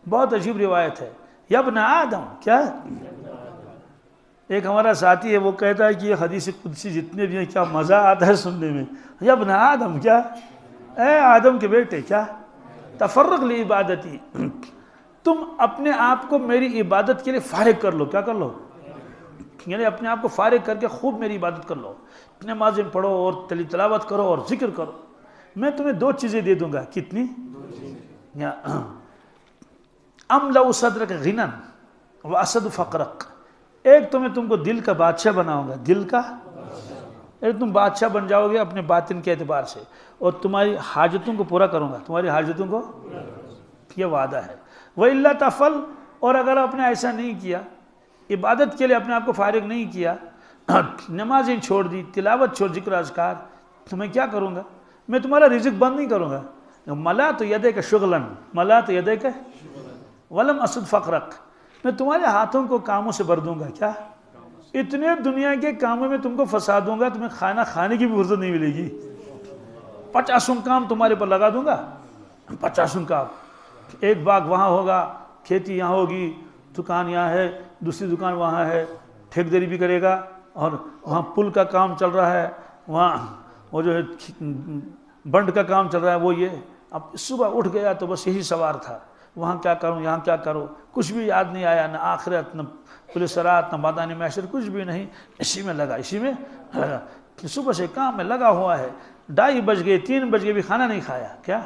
بہت عجیب روایت ہے، یا ابن آدم، کیا، ایک ہمارا ساتھی ہے وہ کہتا ہے کہ یہ حدیث قدسی جتنے بھی ہیں کیا مزہ آتا ہے سننے میں، یا ابن آدم، کیا، اے آدم کے بیٹے، کیا، تفرغ لعبادتی، تم اپنے آپ کو میری عبادت کے لیے فارغ کر لو، کیا کر لو، یعنی اپنے آپ کو فارغ کر کے خوب میری عبادت کر لو، نمازیں پڑھو اور تلاوت کرو اور ذکر کرو، میں تمہیں 2 چیزیں دے دوں گا، کتنی، املأ صدرک غنى واسد فقرک، ایک تو میں تم کو دل کا بادشاہ بناؤں گا، دل کا، ایک تم بادشاہ بن جاؤ گے اپنے باطن کے اعتبار سے، اور تمہاری حاجتوں کو پورا کروں گا، تمہاری حاجتوں کو، یہ وعدہ ہے۔ وَإِلَّا تَفْعَلْ، اور اگر آپ نے ایسا نہیں کیا، عبادت کے لیے اپنے آپ کو فارغ نہیں کیا، نمازیں چھوڑ دی، تلاوت چھوڑ، ذکر اذکار، تو میں کیا کروں گا، میں تمہارا رزق بند نہیں کروں گا، مَلَأْتُ يَدَيْكَ شُغْلًا مَلَأْتُ يَدَيْكَ وَلَمْ أَسُدْ فَقْرَكَ، میں تمہارے ہاتھوں کو کاموں سے بھر دوں گا، کیا، اتنے دنیا کے کاموں میں تم کو پھنسا دوں گا، تمہیں کھانا کھانے کی بھی فرصت نہیں ملے گی، 50 کام تمہارے پر لگا دوں گا، 50 کام، ایک باغ وہاں ہوگا، کھیتی یہاں ہوگی، دکان یہاں ہے، دوسری دکان وہاں ہے، ٹھیکیداری بھی کرے گا، اور وہاں پل کا کام چل رہا ہے، وہاں وہ جو ہے بنڈ کا کام چل رہا ہے، وہ یہ، اب صبح اٹھ گیا تو بس یہی سوار تھا، وہاں کیا کروں، یہاں کیا کروں، کچھ بھی یاد نہیں آیا، نہ آخرت، نہ پولیس رات، نہ میدان محشر، کچھ بھی نہیں، اسی میں لگا، اسی میں لگا، صبح سے کام میں لگا ہوا ہے، 2:30 بج گئے، 3 بج گئے، بھی کھانا نہیں کھایا، کیا،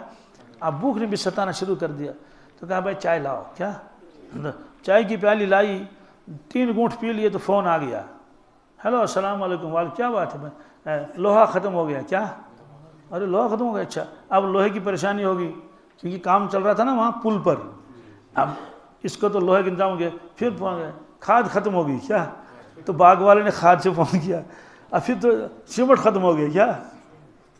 اب بھوک نے بھی ستانا شروع کر دیا، تو کہا بھائی چائے لاؤ، کیا، چائے کی پیالی لائی، 3 گھونٹ پی لیے تو فون آ گیا، ہیلو السلام علیکم، وعلیکم، کیا بات ہے، لوہا ختم ہو گیا، کیا، ارے لوہا ختم ہو گیا، اچھا، اب لوہے کی پریشانی ہوگی، کیونکہ کام چل رہا تھا نا وہاں پل پر، اب اس کو تو لوہے کے انتظام ہو گیا، پھر فون گیا، کھاد ختم ہو گئی، کیا، تو باغ والے نے کھاد سے فون کیا، اب پھر تو سیمنٹ ختم ہو گیا، کیا،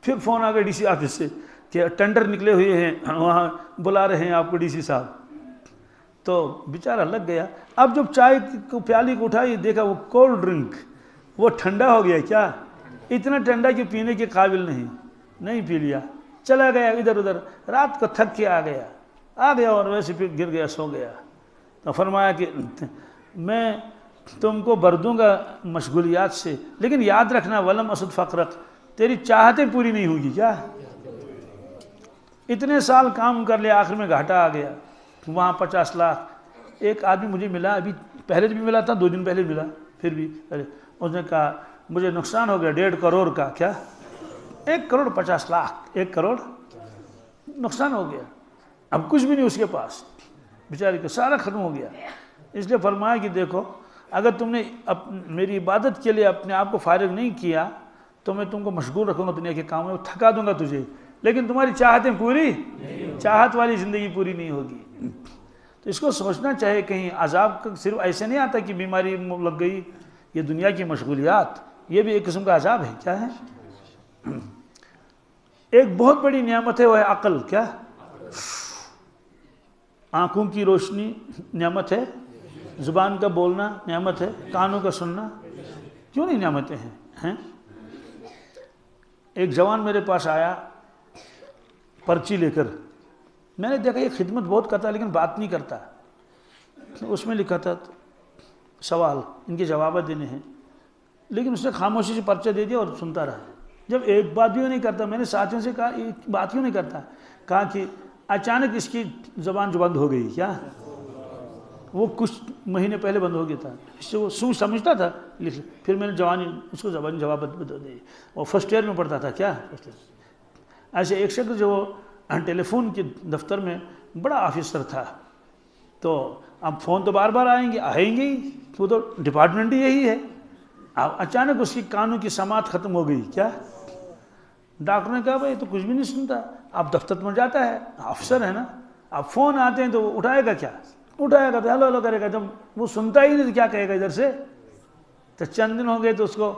پھر فون آ گیا ڈی سی آفس سے کہ ٹینڈر نکلے ہوئے ہیں، وہاں بلا رہے ہیں آپ کو ڈی سی صاحب، تو بیچارہ لگ گیا، اب جب چائے کو پیالی کو اٹھائی دیکھا وہ کولڈ ڈرنک، وہ ٹھنڈا ہو گیا، کیا، اتنا ٹھنڈا کہ پینے کے قابل نہیں پی لیا، چلا گیا ادھر ادھر، رات کو تھک کے آ گیا اور ویسے پھر گر گیا، سو گیا، تو فرمایا کہ میں تم کو بھر دوں گا مشغولیات سے، لیکن یاد رکھنا ولم اسد فقرک، تیری چاہتیں پوری نہیں ہوگی، کیا، اتنے سال کام کر لیا، آخر میں گھاٹا آ گیا، وہاں 50 لاکھ، ایک آدمی مجھے ملا، ابھی پہلے بھی ملا تھا، 2 دن پہلے ملا، پھر بھی اس نے کہا مجھے نقصان ہو گیا 1.5 کروڑ کا، کیا، 1 کروڑ 50 لاکھ، 1 کروڑ نقصان ہو گیا، اب کچھ بھی نہیں اس کے پاس، بیچارے کا سارا ختم ہو گیا، اس لیے فرمایا کہ دیکھو اگر تم نے میری عبادت کے لیے اپنے آپ کو فارغ نہیں کیا تو میں تم کو مشغول رکھوں گا دنیا کے کاموں میں، تھکا دوں گا تجھے، لیکن تمہاری چاہتیں پوری، چاہت والی زندگی پوری نہیں ہوگی، تو اس کو سوچنا چاہے، کہیں عذاب صرف ایسے نہیں آتا کہ بیماری لگ گئی، یہ دنیا کی مشغولیات، یہ بھی ایک قسم کا عذاب ہے، کیا ہے، ایک بہت بڑی نعمت ہے وہ ہے عقل، کیا، آنکھوں کی روشنی نعمت ہے، زبان کا بولنا نعمت ہے، کانوں کا سننا، کیوں نہیں نعمتیں ہیں؟ ایک جوان میرے پاس آیا، پرچی لے کر. میں نے دیکھا یہ خدمت بہت کرتا ہے لیکن بات نہیں کرتا. اس میں لکھا تھا سوال، ان کے جوابات دینے ہیں، لیکن اس نے خاموشی سے پرچہ دے دیا اور سنتا رہا. جب ایک بات بھی نہیں کرتا، میں نے ساتھیوں سے کہا یہ بات کیوں نہیں کرتا؟ کہا کہ اچانک اس کی زبان جو بند ہو گئی. کیا؟ وہ کچھ مہینے پہلے بند ہو گیا تھا، اس سے وہ سوچ سمجھتا تھا. پھر میں نے جوانی اس کو زبان جوابات دے. وہ فرسٹ ایئر میں پڑھتا تھا. کیا؟ ایسے ایک شخص جو ٹیلی فون کے دفتر میں بڑا آفیسر تھا، تو اب فون تو بار بار آئیں گے ہی، وہ تو ڈپارٹمنٹ ہی یہی ہے. اب اچانک اس کی کانوں کی سماعت ختم ہو گئی. کیا؟ ڈاکٹر نے کہا بھائی تو کچھ بھی نہیں سنتا، اب دفتر میں جاتا ہے، افسر ہے نا، اب فون آتے ہیں تو وہ اٹھائے گا. کیا اٹھائے گا؟ تو ہلو ہلو کرے گا. جب وہ سنتا ہی نہیں تو کیا کہے گا ادھر سے؟ تو چند دن ہو گئے تو اس کو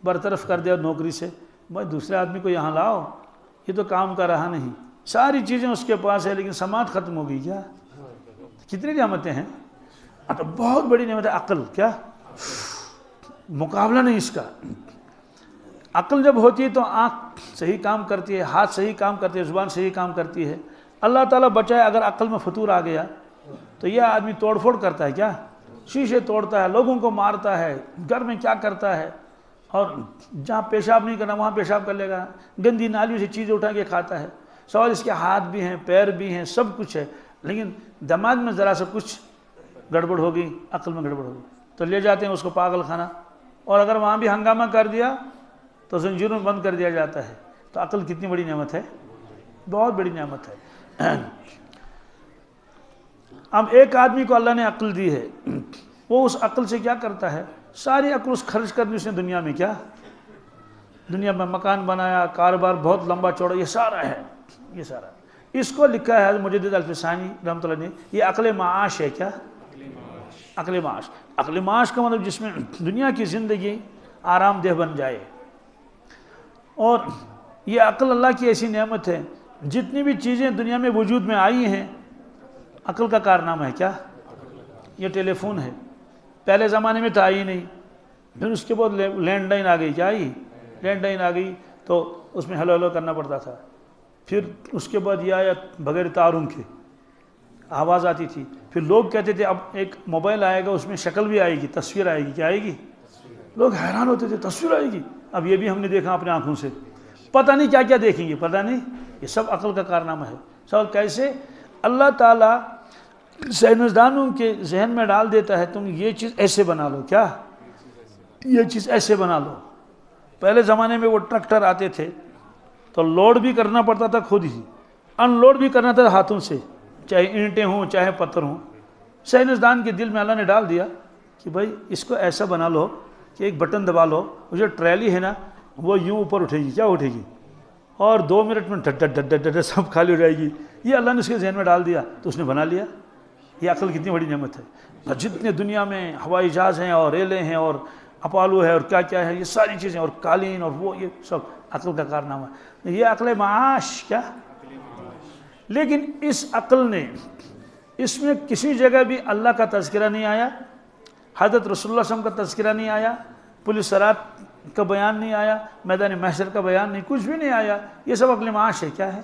برطرف کر دیا نوکری سے. بھائی دوسرے آدمی کو یہاں لاؤ، یہ تو کام کا رہا نہیں. ساری چیزیں اس کے پاس ہے لیکن سماعت ختم ہو گئی. کیا؟ کتنی نعمتیں ہیں. تو بہت بڑی نعمت ہے عقل. کیا مقابلہ نہیں اس کا. عقل جب ہوتی ہے تو آنکھ صحیح کام کرتی ہے، ہاتھ صحیح کام کرتی ہے، زبان صحیح کام کرتی ہے. اللہ تعالیٰ بچائے اگر عقل میں فطور آ گیا تو یہ آدمی توڑ پھوڑ کرتا ہے. کیا؟ شیشے توڑتا ہے، لوگوں کو مارتا ہے، گھر میں کیا کرتا ہے، اور جہاں پیشاب نہیں کرنا وہاں پیشاب کر لے گا، گندی نالیوں سے چیزیں اٹھا کے کھاتا ہے. سوال اس کے ہاتھ بھی ہیں، پیر بھی ہیں، سب کچھ ہے، لیکن دماغ میں ذرا سا کچھ گڑبڑ ہو گئی، عقل میں گڑبڑ ہو گئی تو لے جاتے ہیں اس کو پاگل خانہ. اور اگر وہاں بھی ہنگامہ کر دیا تو زنجیروں میں بند کر دیا جاتا ہے. تو عقل کتنی بڑی نعمت ہے، بہت بڑی نعمت ہے. اب ایک آدمی کو اللہ نے عقل دی ہے، وہ اس عقل سے کیا کرتا ہے؟ ساری عقل اس خرچ کر دی اس نے دنیا میں. کیا؟ دنیا میں مکان بنایا، کاروبار بہت لمبا چوڑا، یہ سارا ہے. یہ سارا اس کو لکھا ہے مجدد الفسانی رحمۃ اللہ نے، یہ عقل معاش ہے. کیا؟ عقل معاش. عقل معاش کا مطلب جس میں دنیا کی زندگی آرام دہ بن جائے. اور یہ عقل اللہ کی ایسی نعمت ہے، جتنی بھی چیزیں دنیا میں وجود میں آئی ہیں عقل کا کارنامہ ہے. کیا؟ یہ ٹیلی فون ہے، پہلے زمانے میں تو آئی نہیں، پھر اس کے بعد لینڈ لائن آ گئی. کیا آئی؟ لینڈ لائن آ گئی تو اس میں ہلو ہلو کرنا پڑتا تھا. پھر اس کے بعد یہ آیا بغیر تاروں کے، آواز آتی تھی. پھر لوگ کہتے تھے اب ایک موبائل آئے گا اس میں شکل بھی آئے گی، تصویر آئے گی. کیا آئے گی؟ لوگ حیران ہوتے تھے تصویر آئے گی. اب یہ بھی ہم نے دیکھا اپنے آنکھوں سے، پتہ نہیں کیا کیا دیکھیں گے، پتہ نہیں. یہ سب عقل کا کارنامہ ہے. سوال کیسے؟ اللہ تعالیٰ سائنسدانوں کے ذہن میں ڈال دیتا ہے تم یہ چیز ایسے بنا لو. کیا؟ یہ چیز ایسے بنا لو. پہلے زمانے میں وہ ٹریکٹر آتے تھے تو لوڈ بھی کرنا پڑتا تھا خود ہی، ان لوڈ بھی کرنا تھا ہاتھوں سے، چاہے اینٹیں ہوں چاہے پتھر ہوں. سائنسدان کے دل میں اللہ نے ڈال دیا کہ بھائی اس کو ایسا بنا لو کہ ایک بٹن دبا لو، وہ جو ٹریلی ہے نا وہ یوں اوپر اٹھے گی. کیا اٹھے گی؟ اور 2 منٹ میں ڈٹ ڈٹ ڈٹ ڈٹ سب خالی ہو جائے گی. یہ اللہ نے اس کے ذہن میں ڈال دیا تو اس نے بنا لیا. یہ عقل کتنی بڑی نعمت ہے. جتنے دنیا میں ہوائی جہاز ہیں اور ریلیں ہیں اور اپالو ہے اور کیا کیا ہے، یہ ساری چیزیں، اور قالین اور وہ، یہ سب عقل کا کارنامہ ہے. یہ عقل معاش. کیا؟ لیکن اس عقل نے، اس میں کسی جگہ بھی اللہ کا تذکرہ نہیں آیا، حضرت رسول اللہ صلی اللہ علیہ وسلم کا تذکرہ نہیں آیا، پولیس صراط کا بیان نہیں آیا، میدان محشر کا بیان نہیں، کچھ بھی نہیں آیا. یہ سب عقل معاش ہے. کیا ہے؟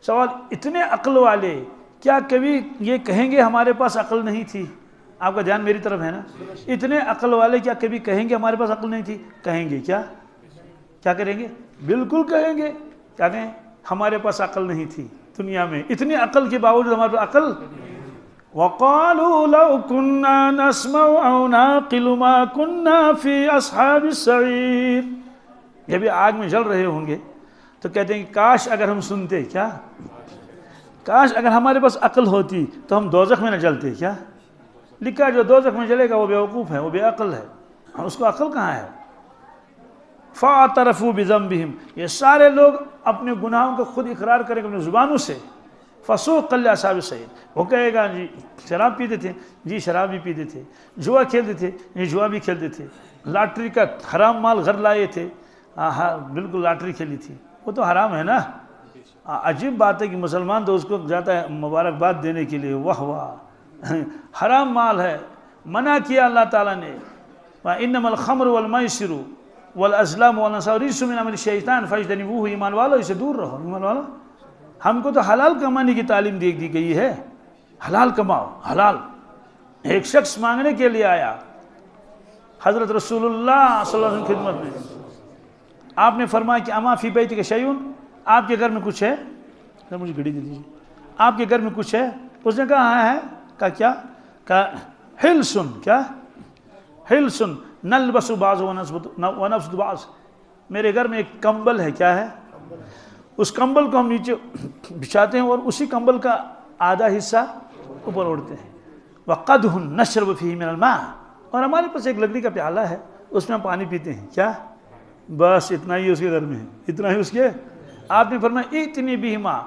سوال اتنے عقل والے کیا کبھی یہ کہیں گے ہمارے پاس عقل نہیں تھی؟ آپ کا دھیان میری طرف ہے نا. اتنے عقل والے کیا کبھی کہیں گے ہمارے پاس عقل نہیں تھی؟ کہیں گے. کیا کیا کریں گے؟ بالکل کہیں گے. کیا کہیں؟ ہمارے پاس عقل نہیں تھی دنیا میں. اتنی عقل کے باوجود ہمارے پاس عقل. وَقَالُوا لَوْ كُنَّا نَسْمَعُ أَوْ نَعْقِلُ مَا كُنَّا فِي أَصْحَابِ السَّعِيرِ. جب یہ آگ میں جل رہے ہوں گے تو کہتے ہیں کاش اگر ہم سنتے. کیا؟ کاش اگر ہمارے پاس عقل ہوتی تو ہم دوزخ میں نہ جلتے. کیا لکھا؟ جو دوزخ میں جلے گا وہ بیوقوف ہے، وہ بے عقل ہے. اس کو عقل کہاں ہے؟ فَاعْتَرَفُوا بِذَنبِهِمْ. یہ سارے لوگ اپنے گناہوں کو خود اقرار کریں گے اپنی زبانوں سے. فَسُوقًا لِأَصْحَابِ السَّعِيرِ. وہ کہے گا جی شراب پیتے تھے، جی شراب بھی پیتے تھے، جوا کھیلتے تھے، جی جوا بھی کھیلتے تھے، لاٹری کا حرام مال گھر لائے تھے. ہاں بالکل لاٹری کھیلی تھی، وہ تو حرام ہے نا. عجیب بات ہے کہ مسلمان تو اس کو جاتا ہے مبارکباد دینے کے لیے، واہ واہ، حرام مال ہے. منع کیا اللہ تعالیٰ نے، وَإِنَّمَا الْخَمْرُ وَالْمَيْسِرُ وَالْأَزْلَامُ وَالْأَنصَابُ رِجْسٌ مِّنْ عَمَلِ الشَّيْطَانِ فَاجْتَنِبُوهُ. ایمان والو اسے دور رہو. ایمان والو ہم کو تو حلال کمانے کی تعلیم دی گئی ہے، حلال کماؤ حلال۔ ایک شخص مانگنے کے لیے آیا حضرت رسول اللہ صلی اللہ علیہ وسلم کی خدمت میں، آپ نے فرمایا کہ اما فی بیتک شیئن، آپ کے گھر میں کچھ ہے؟ مجھے گھڑی دے دیجیے، آپ کے گھر میں کچھ ہے؟ اس نے کہا ہاں ہے۔ کہا کیا؟ کہا حلسن، کیا؟ حلسن نلبس بعض ونفسد بعض، میرے گھر میں ایک کمبل ہے، کیا ہے؟ اس کمبل کو ہم نیچے بچھاتے ہیں اور اسی کمبل کا آدھا حصہ اوپر اوڑھتے ہیں۔ وقدح نشرب فیہ من الماء، اور ہمارے پاس ایک لکڑی کا پیالہ ہے، اس میں ہم پانی پیتے ہیں، کیا؟ بس اتنا ہی اس کے گھر میں ہے، اتنا ہی اس کے۔ آپ نے فرمایا اتنی بہما،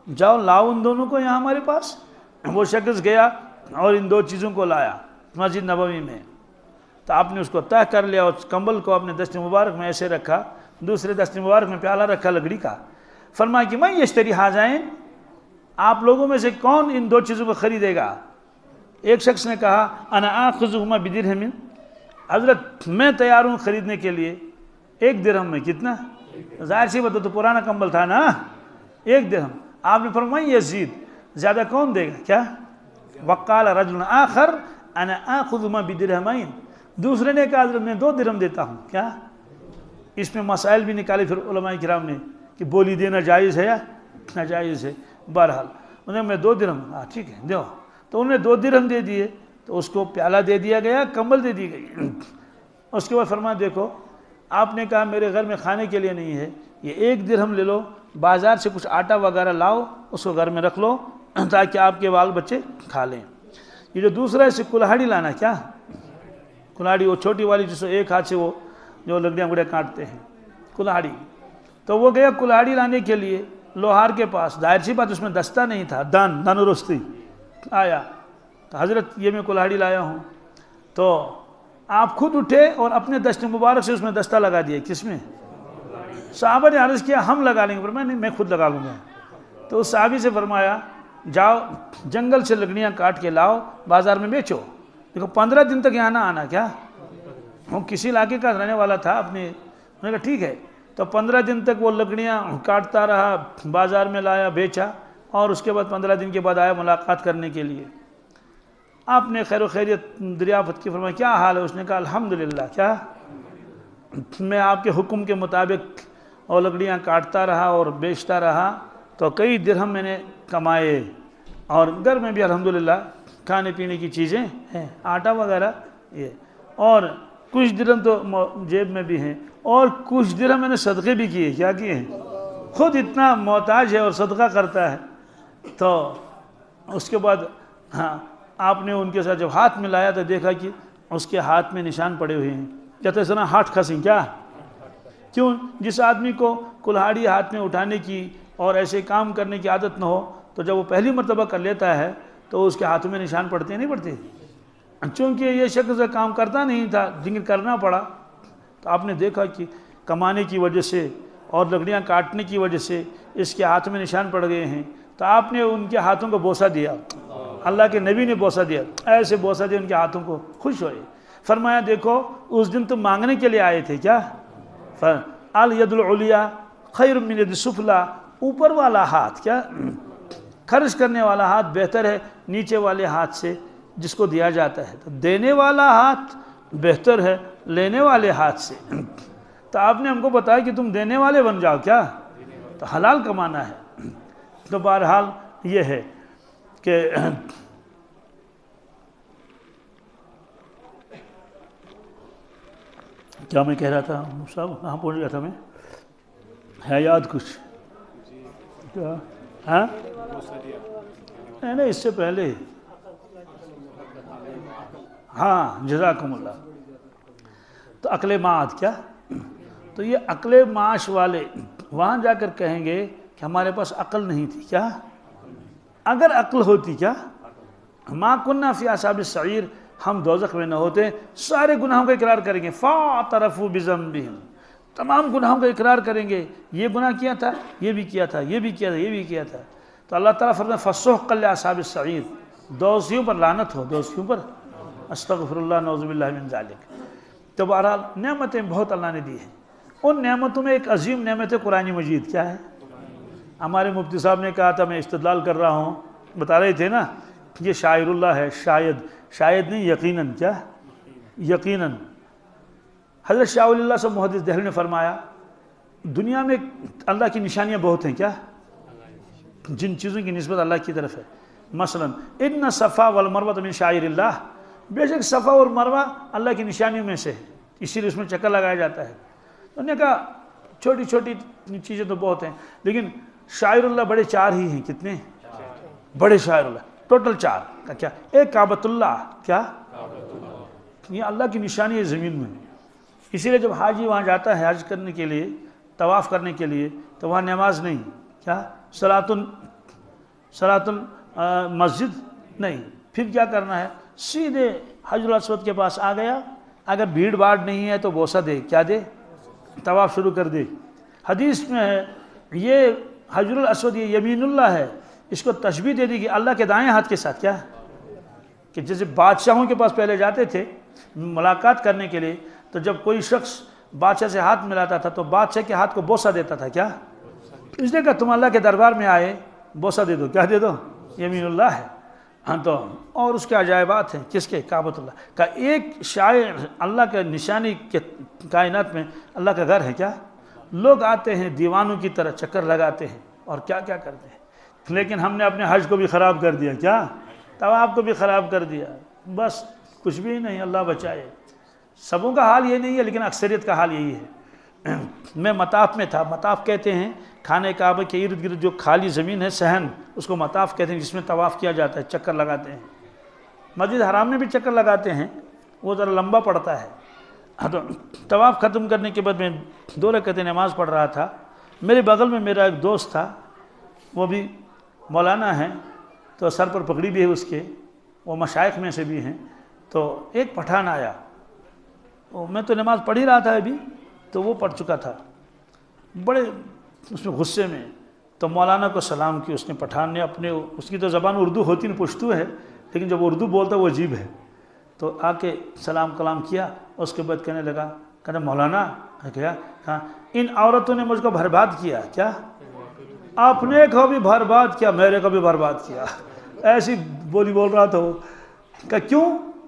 جاؤ لاؤ ان دونوں کو یہاں ہمارے پاس۔ وہ شخص گیا اور ان دو چیزوں کو لایا مسجد نبوی میں، تو آپ نے اس کو طے کر لیا، اس کمبل کو اپنے دست مبارک میں ایسے رکھا، دوسرے دست مبارک میں پیالہ رکھا لکڑی کا۔ فرمایا کہ من یشتری ھذین، آپ لوگوں میں سے کون ان دو چیزوں کو خریدے گا؟ ایک شخص نے کہا انا آخذہما بدرہم، حضرت میں تیار ہوں خریدنے کے لیے، ایک درہم میں۔ کتنا؟ ظاہر سی بات، تو پرانا کمبل تھا نا، ایک درہم۔ آپ نے فرمایا یزید، زیادہ کون دے گا؟ کیا؟ وقال رجل آخر انا آخذہما بدرہمین، دوسرے نے کہا حضرت میں 2 درہم دیتا ہوں، کیا؟ اس میں مسائل بھی نکالے پھر علماء کرام نے کہ بولی دینا جائز ہے یا ناجائز ہے۔ بہرحال انہیں میں 2 درہم، ہاں ٹھیک ہے دو، تو انہیں 2 درہم دے دیے، تو اس کو پیالہ دے دیا گیا، کمبل دے دی گئی۔ اس کے بعد فرمایا دیکھو آپ نے کہا میرے گھر میں کھانے کے لیے نہیں ہے، یہ 1 درہم لے لو، بازار سے کچھ آٹا وغیرہ لاؤ، اس کو گھر میں رکھ لو تاکہ آپ کے بال بچے کھا لیں۔ یہ جو دوسرا ہے اسے کلہاڑی لانا، کیا؟ کلہاڑی، وہ چھوٹی والی جس کو ایک ہاتھ سے وہ جو لکڑیاں گڑیاں کاٹتے ہیں، کلہاڑی۔ تو وہ گیا کلہاڑی لانے کے لیے لوہار کے پاس، ظاہر سی بات اس میں دستہ نہیں تھا، دان و رستی۔ آیا تو حضرت یہ میں کلہاڑی لایا ہوں، تو آپ خود اٹھے اور اپنے دست مبارک سے اس میں دستہ لگا دیا۔ کس میں؟ صحابہ نے عرض کیا ہم لگا لیں گے، فرمایا نہیں میں خود لگا لوں گا۔ تو اس صحابی سے فرمایا جاؤ جنگل سے لکڑیاں کاٹ کے لاؤ، بازار میں بیچو، دیکھو 15 دن تک یہاں نہ آنا۔ کیا؟ وہ کسی علاقے کا رہنے والا تھا، اپنے نے کہا ٹھیک ہے، تو 15 دن تک وہ لکڑیاں کاٹتا رہا، بازار میں لایا، بیچا، اور اس کے بعد 15 دن کے بعد آیا ملاقات کرنے کے لیے۔ آپ نے خیر و خیریت دریافت کی، فرمایا کیا حال ہے؟ اس نے کہا الحمدللہ، کیا؟ میں آپ کے حکم کے مطابق اور لکڑیاں کاٹتا رہا اور بیچتا رہا، تو کئی درہم میں نے کمائے، اور گھر میں بھی الحمدللہ کھانے پینے کی چیزیں ہیں، آٹا وغیرہ یہ، اور کچھ درہم تو جیب میں بھی ہیں، اور کچھ درہم میں نے صدقے بھی کیے۔ کیا کیے ہیں؟ خود اتنا محتاج ہے اور صدقہ کرتا ہے۔ تو اس کے بعد ہاں آپ نے ان کے ساتھ جب ہاتھ ملایا تو دیکھا کہ اس کے ہاتھ میں نشان پڑے ہوئے ہیں، کہتے سنا ہاتھ کھسیں۔ کیا؟ کیوں؟ جس آدمی کو کلہاڑی ہاتھ میں اٹھانے کی اور ایسے کام کرنے کی عادت نہ ہو، تو جب وہ پہلی مرتبہ کر لیتا ہے تو اس کے ہاتھوں میں نشان پڑتے نہیں پڑتے؟ چونکہ یہ شخص کام کرتا نہیں تھا، لیکن کرنا پڑا، تو آپ نے دیکھا کہ کمانے کی وجہ سے اور لکڑیاں کاٹنے کی وجہ سے اس کے ہاتھ میں نشان پڑ گئے ہیں، تو آپ نے ان کے ہاتھوں کو بوسہ دیا، اللہ کے نبی نے بوسہ دیا، ایسے بوسہ دیا ان کے ہاتھوں کو، خوش ہوئے۔ فرمایا دیکھو اس دن تم مانگنے کے لیے آئے تھے، کیا؟ الید العلیٰ خیر من الید السفلیٰ، اوپر والا ہاتھ، کیا؟ خرچ کرنے والا ہاتھ بہتر ہے نیچے والے ہاتھ سے جس کو دیا جاتا ہے، تو دینے والا ہاتھ بہتر ہے لینے والے ہاتھ سے۔ تو آپ نے ہم کو بتایا کہ تم دینے والے بن جاؤ، کیا؟ تو حلال کمانا ہے۔ تو بہرحال یہ ہے کہ کیا میں کہہ رہا تھا صاحب، کہاں پہنچ گیا تھا میں؟ ہے یاد کچھ؟ کیا؟ ہاں نہیں اس سے پہلے، ہاں جزاکم اللہ۔ تو عقل معاد، کیا؟ تو یہ عقل معاش والے وہاں جا کر کہیں گے کہ ہمارے پاس عقل نہیں تھی، کیا؟ اگر عقل ہوتی، کیا؟ ما کننا فی اصحاب السعیر، ہم دوزخ میں نہ ہوتے، سارے گناہوں کا اقرار کریں گے، فاعترفوا بذنبہم، تمام گناہوں کا اقرار کریں گے، یہ گناہ کیا تھا، یہ بھی کیا تھا، یہ بھی کیا تھا، یہ بھی کیا تھا۔ تو اللہ تعالیٰ فرماتا ہے فسحقا لاصحاب السعیر، دوزخیوں پر لعنت ہو، دوزخیوں پر، استغفر اللہ نعوذ باللہ من ذالک۔ تو بہرحال نعمتیں بہت اللہ نے دی ہیں، ان نعمتوں میں ایک عظیم نعمت ہے قرآن مجید، کیا ہے؟ ہمارے مفتی صاحب نے کہا تھا، میں استدلال کر رہا ہوں، بتا رہے تھے نا یہ شاعر اللہ ہے، شاید نہیں یقیناً، کیا یقیناً۔ حضرت شاہ ولی اللہ صاحب محدث دہلوی نے فرمایا دنیا میں اللہ کی نشانیاں بہت ہیں، کیا جن چیزوں کی نسبت اللہ کی طرف ہے، مثلا ان صفا والمروہ من شاعر اللہ، بے شک صفا اور مروہ اللہ کی نشانیوں میں سے ہے، اسی لیے اس میں چکر لگایا جاتا ہے۔ انہوں نے کہا چھوٹی چھوٹی چیزیں تو بہت ہیں، لیکن شاعر اللہ بڑے 4 ہی ہیں۔ کتنے بڑے شاعر اللہ؟ ٹوٹل 4 کا کیا؟ ایک کعبۃ اللہ، کیا یہ اللہ کی نشانی ہے زمین میں۔ اسی لیے جب حاجی وہاں جاتا ہے حج کرنے کے لیے، طواف کرنے کے لیے، تو وہاں نماز نہیں، کیا صلاۃ المسجد نہیں، پھر کیا کرنا ہے؟ سیدھے حجر الاسود کے پاس آ گیا، اگر بھیڑ بھاڑ نہیں ہے تو بوسہ دے، کیا دے؟ طواف شروع کر دے۔ حدیث میں ہے یہ حجر الاسود یہ یمین اللہ ہے، اس کو تشبیہ دے دی کہ اللہ کے دائیں ہاتھ کے ساتھ، کیا کہ جیسے بادشاہوں کے پاس پہلے جاتے تھے ملاقات کرنے کے لیے، تو جب کوئی شخص بادشاہ سے ہاتھ ملاتا تھا تو بادشاہ کے ہاتھ کو بوسہ دیتا تھا، کیا اس نے کہا تم اللہ کے دربار میں آئے، بوسہ دے دو، کیا دے دو؟ یمین اللہ ہے۔ ہاں تو اور اس کے عجائبات ہیں، کس کے؟ کعبۃ اللہ کا۔ ایک شاعر اللہ کے نشانی کے کائنات میں اللہ کا گھر ہے، کیا لوگ آتے ہیں دیوانوں کی طرح چکر لگاتے ہیں اور کیا کیا کرتے ہیں، لیکن ہم نے اپنے حج کو بھی خراب کر دیا، کیا طواف کو بھی خراب کر دیا، بس کچھ بھی نہیں، اللہ بچائے۔ سبوں کا حال یہ نہیں ہے لیکن اکثریت کا حال یہی ہے۔ میں مطاف میں تھا، مطاف کہتے ہیں خانہ کعبہ کے ارد گرد جو خالی زمین ہے صحن، اس کو مطاف کہتے ہیں، جس میں طواف کیا جاتا ہے، چکر لگاتے ہیں۔ مسجد حرام میں بھی چکر لگاتے ہیں، وہ ذرا لمبا پڑتا ہے۔ تو طواف ختم کرنے کے بعد میں 2 رکعتیں نماز پڑھ رہا تھا، میرے بغل میں میرا ایک دوست تھا، وہ بھی مولانا ہیں، تو سر پر پگڑی بھی ہے اس کے، وہ مشائخ میں سے بھی ہیں۔ تو ایک پٹھان آیا، میں تو نماز پڑھ ہی رہا تھا ابھی، تو وہ پڑھ چکا تھا، بڑے اس میں غصے میں، تو مولانا کو سلام کی اس نے، پٹھان نے اپنے، اس کی تو زبان اردو ہوتی نہیں، پشتو ہے، لیکن جب اردو بولتا وہ عجیب ہے، تو آ کے سلام کلام کیا، اس کے بعد کہنے لگا، کہنا مولانا کیا کہا ان عورتوں نے مجھ کو برباد کیا، کیا اپنے کو بھی برباد کیا، میرے کو بھی برباد کیا، ایسی بولی بول رہا تھا وہ۔ کہا کیوں؟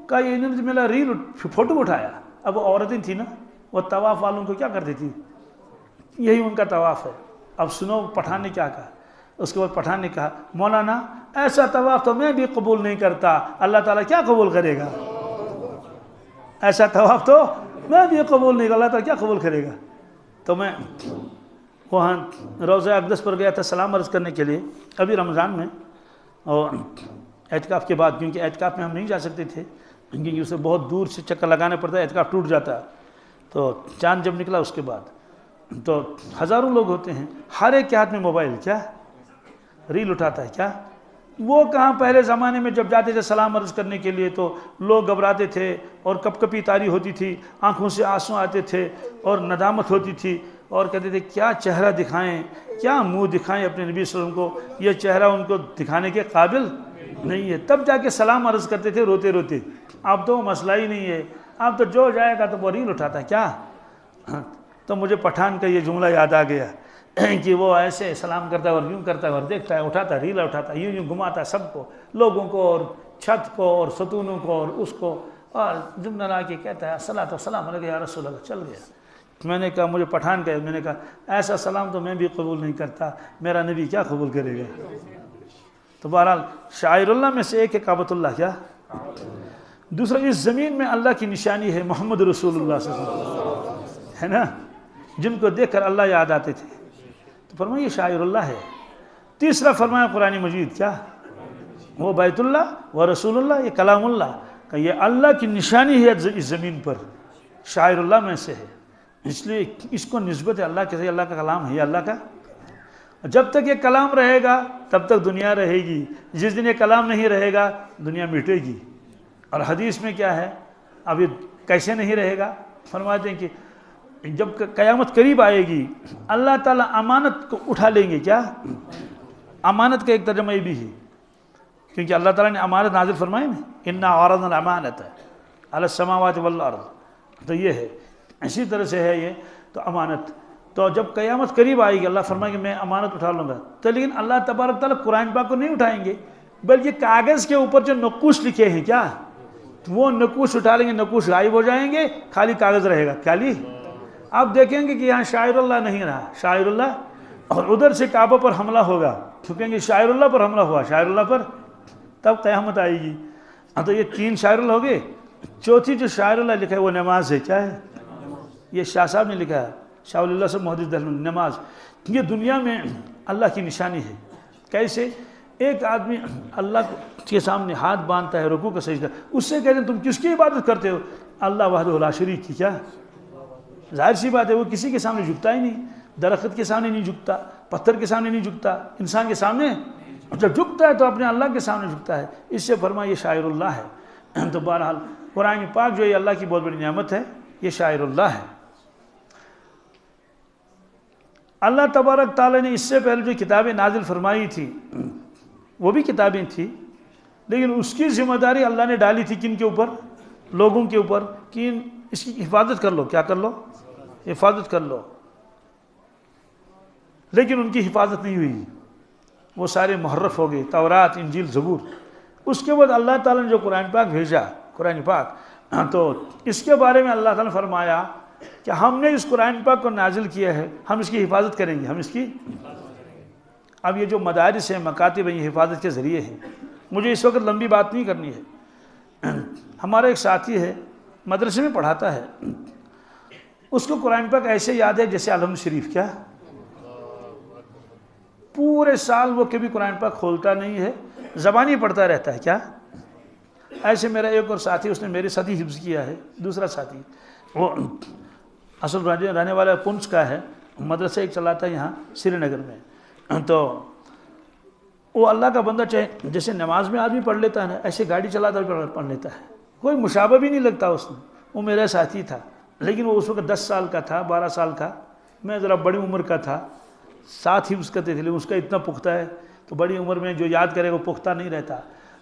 کہا یہ انہوں نے میرا ریل فوٹو اٹھایا۔ اب وہ عورتیں تھیں نا، وہ طواف والوں کو کیا کرتی تھی، یہی ان کا طواف ہے۔ اب سنو پٹھان نے کیا کہا، اس کے بعد پٹھان نے کہا مولانا ایسا طواف تو میں بھی قبول نہیں کرتا، اللہ تعالیٰ کیا قبول کرے گا؟ ایسا طواف تو میں بھی قبول نہیں کرتا، اللہ تعالیٰ کیا قبول کرے گا؟ تو میں وہاں روضہ اقدس پر گیا تھا سلام عرض کرنے کے لیے، ابھی رمضان میں، اور اعتکاف کے بعد، کیونکہ اعتکاف میں ہم نہیں جا سکتے تھے کیونکہ اسے بہت دور سے چکر لگانا پڑتا ہے، اعتکاف ٹوٹ جاتا ہے۔ تو چاند جب نکلا اس کے بعد تو ہزاروں لوگ ہوتے ہیں، ہر ایک کے ہاتھ میں موبائل، کیا ریل اٹھاتا ہے، کیا وہ کہاں پہلے زمانے میں جب جاتے تھے سلام عرض کرنے کے لیے تو لوگ گھبراتے تھے اور کپ کپی طاری ہوتی تھی، آنکھوں سے آنسو آتے تھے اور ندامت ہوتی تھی، اور کہتے تھے کیا چہرہ دکھائیں، کیا منہ دکھائیں اپنے نبی صلی اللہ علیہ وسلم کو، یہ چہرہ ان کو دکھانے کے قابل نہیں ہے، تب جا کے سلام عرض کرتے تھے روتے روتے۔ اب تو وہ مسئلہ ہی نہیں ہے، اب تو جو جائے گا تو وہ ریل اٹھاتا ہے، کیا تو مجھے پٹھان کا یہ جملہ یاد آ گیا کہ وہ ایسے سلام کرتا ہے اور یوں کرتا ہے اور دیکھتا ہے، اٹھاتا ہے ریل اٹھاتا ہے، یوں یوں گھماتا ہے سب کو، لوگوں کو اور چھت کو اور ستونوں کو اور اس کو، اور جملہ لا کے کہتا ہے الصلاۃ والسلام علیک یا رسول اللہ، چل گیا۔ میں نے کہا مجھے پٹھان کہا، میں نے کہا ایسا سلام تو میں بھی قبول نہیں کرتا، میرا نبی کیا قبول کرے گا؟ تو بہرحال شاعر اللہ میں سے ایک ہے کعبۃ اللہ، کیا دوسرا اس زمین میں اللہ کی نشانی ہے محمد رسول اللہ صلی اللہ علیہ وسلم، ہے نا، جن کو دیکھ کر اللہ یاد آتے تھے، تو فرمایا یہ شاعر اللہ ہے۔ تیسرا فرمایا قرآن مجید، کیا وہ بیت اللہ و رسول اللہ، یہ کلام اللہ کہ یہ اللہ کی نشانی ہے اس زمین پر، شاعر اللہ میں سے ہے، اس لیے اس کو نسبت ہے اللہ کے، اللہ کا کلام ہے، یہ اللہ کا، جب تک یہ کلام رہے گا تب تک دنیا رہے گی، جس دن یہ کلام نہیں رہے گا دنیا مٹے گی۔ اور حدیث میں کیا ہے، اب یہ کیسے نہیں رہے گا؟ فرماتے ہیں کہ جب قیامت قریب آئے گی اللہ تعالیٰ امانت کو اٹھا لیں گے، کیا امانت کا ایک ترجمہ یہ بھی ہے، کیونکہ اللہ تعالیٰ نے امانت نازل فرمائی نا، انا عرضنا الامانۃ علی السماوات والارض، تو یہ ہے، اسی طرح سے ہے یہ، تو امانت تو جب قیامت قریب آئے گی اللہ فرمائے کہ میں امانت اٹھا لوں گا، تو لیکن اللہ تبارک تعالیٰ قرآن پاک کو نہیں اٹھائیں گے، بلکہ کاغذ کے اوپر جو نقوش لکھے ہیں کیا وہ نقوش اٹھا لیں گے، نقوش غائب ہو جائیں گے، خالی کاغذ رہے گا. خالی آپ دیکھیں گے کہ یہاں شاعر اللہ نہیں رہا، شاعر اللہ، اور ادھر سے کعبہ پر حملہ ہوگا، کیونکہ گے شاعر اللہ پر حملہ ہوا، شاعر اللہ پر، تب قیامت آئے گی. تو یہ 3 شاعر اللہ ہو گئے. چوتھی جو شاعر اللہ لکھا ہے وہ نماز ہے. کیا ہے؟ یہ شاہ صاحب نے لکھا ہے، شاہ ولی اللہ صاحب محدث دہلوی. نماز یہ دنیا میں اللہ کی نشانی ہے. کیسے؟ ایک آدمی اللہ کے سامنے ہاتھ باندھتا ہے، رکوع کا سجدہ، اس سے کہتے ہیں تم کس کی عبادت کرتے ہو؟ اللہ وحدہ لا شریک کی. کیا ظاہر سی بات ہے وہ کسی کے سامنے جھکتا ہی نہیں، درخت کے سامنے نہیں جھکتا، پتھر کے سامنے نہیں جھکتا، انسان کے سامنے جب جھکتا ہے تو اپنے اللہ کے سامنے جھکتا ہے. اس سے فرمایا یہ شاعر اللہ ہے. تو بہرحال قرآن پاک جو ہے اللہ کی بہت بڑی نعمت ہے، یہ شاعر اللہ ہے. اللہ تبارک تعالیٰ نے اس سے پہلے جو کتابیں نازل فرمائی تھی وہ بھی کتابیں تھیں، لیکن اس کی ذمہ داری اللہ نے ڈالی تھی کن کے اوپر؟ لوگوں کے اوپر، کہ اس کی حفاظت کر لو. کیا کر لو؟ حفاظت کر لو. لیکن ان کی حفاظت نہیں ہوئی، وہ سارے محرف ہو گئے، تورات، انجیل، زبور. اس کے بعد اللہ تعالیٰ نے جو قرآن پاک بھیجا، قرآن پاک، تو اس کے بارے میں اللہ تعالیٰ نے فرمایا کہ ہم نے اس قرآن پاک کو نازل کیا ہے، ہم اس کی حفاظت کریں گے، ہم اس کی. اب یہ جو مدارس ہیں، مکاتب ہیں، یہ حفاظت کے ذریعے ہیں. مجھے اس وقت لمبی بات نہیں کرنی ہے. ہمارا ایک ساتھی ہے، مدرسے میں پڑھاتا ہے، اس کو قرآن پاک ایسے یاد ہے جیسے الحمد شریف. کیا پورے سال وہ کبھی قرآن پاک کھولتا نہیں ہے، زبانی پڑھتا رہتا ہے. کیا ایسے میرا ایک اور ساتھی، اس نے میرے ساتھ ہی حفظ کیا ہے. دوسرا ساتھی وہ اصل رہنے والا پنچ کا ہے، مدرسہ ایک چلاتا ہے یہاں سری نگر میں. تو وہ اللہ کا بندہ، چاہے جیسے نماز میں آدمی پڑھ لیتا ہے نا، ایسے گاڑی چلاتا ہے پڑھ لیتا ہے، کوئی مشابہ بھی نہیں لگتا اس میں. وہ میرا ساتھی تھا، لیکن وہ اس وقت 10 سال کا تھا، 12 سال کا. میں ذرا بڑی عمر کا تھا، ساتھ ہی اس کرتے تھے، لیکن اس کا اتنا پختہ ہے تو بڑی عمر میں جو یاد کرے وہ پختہ نہیں رہتا.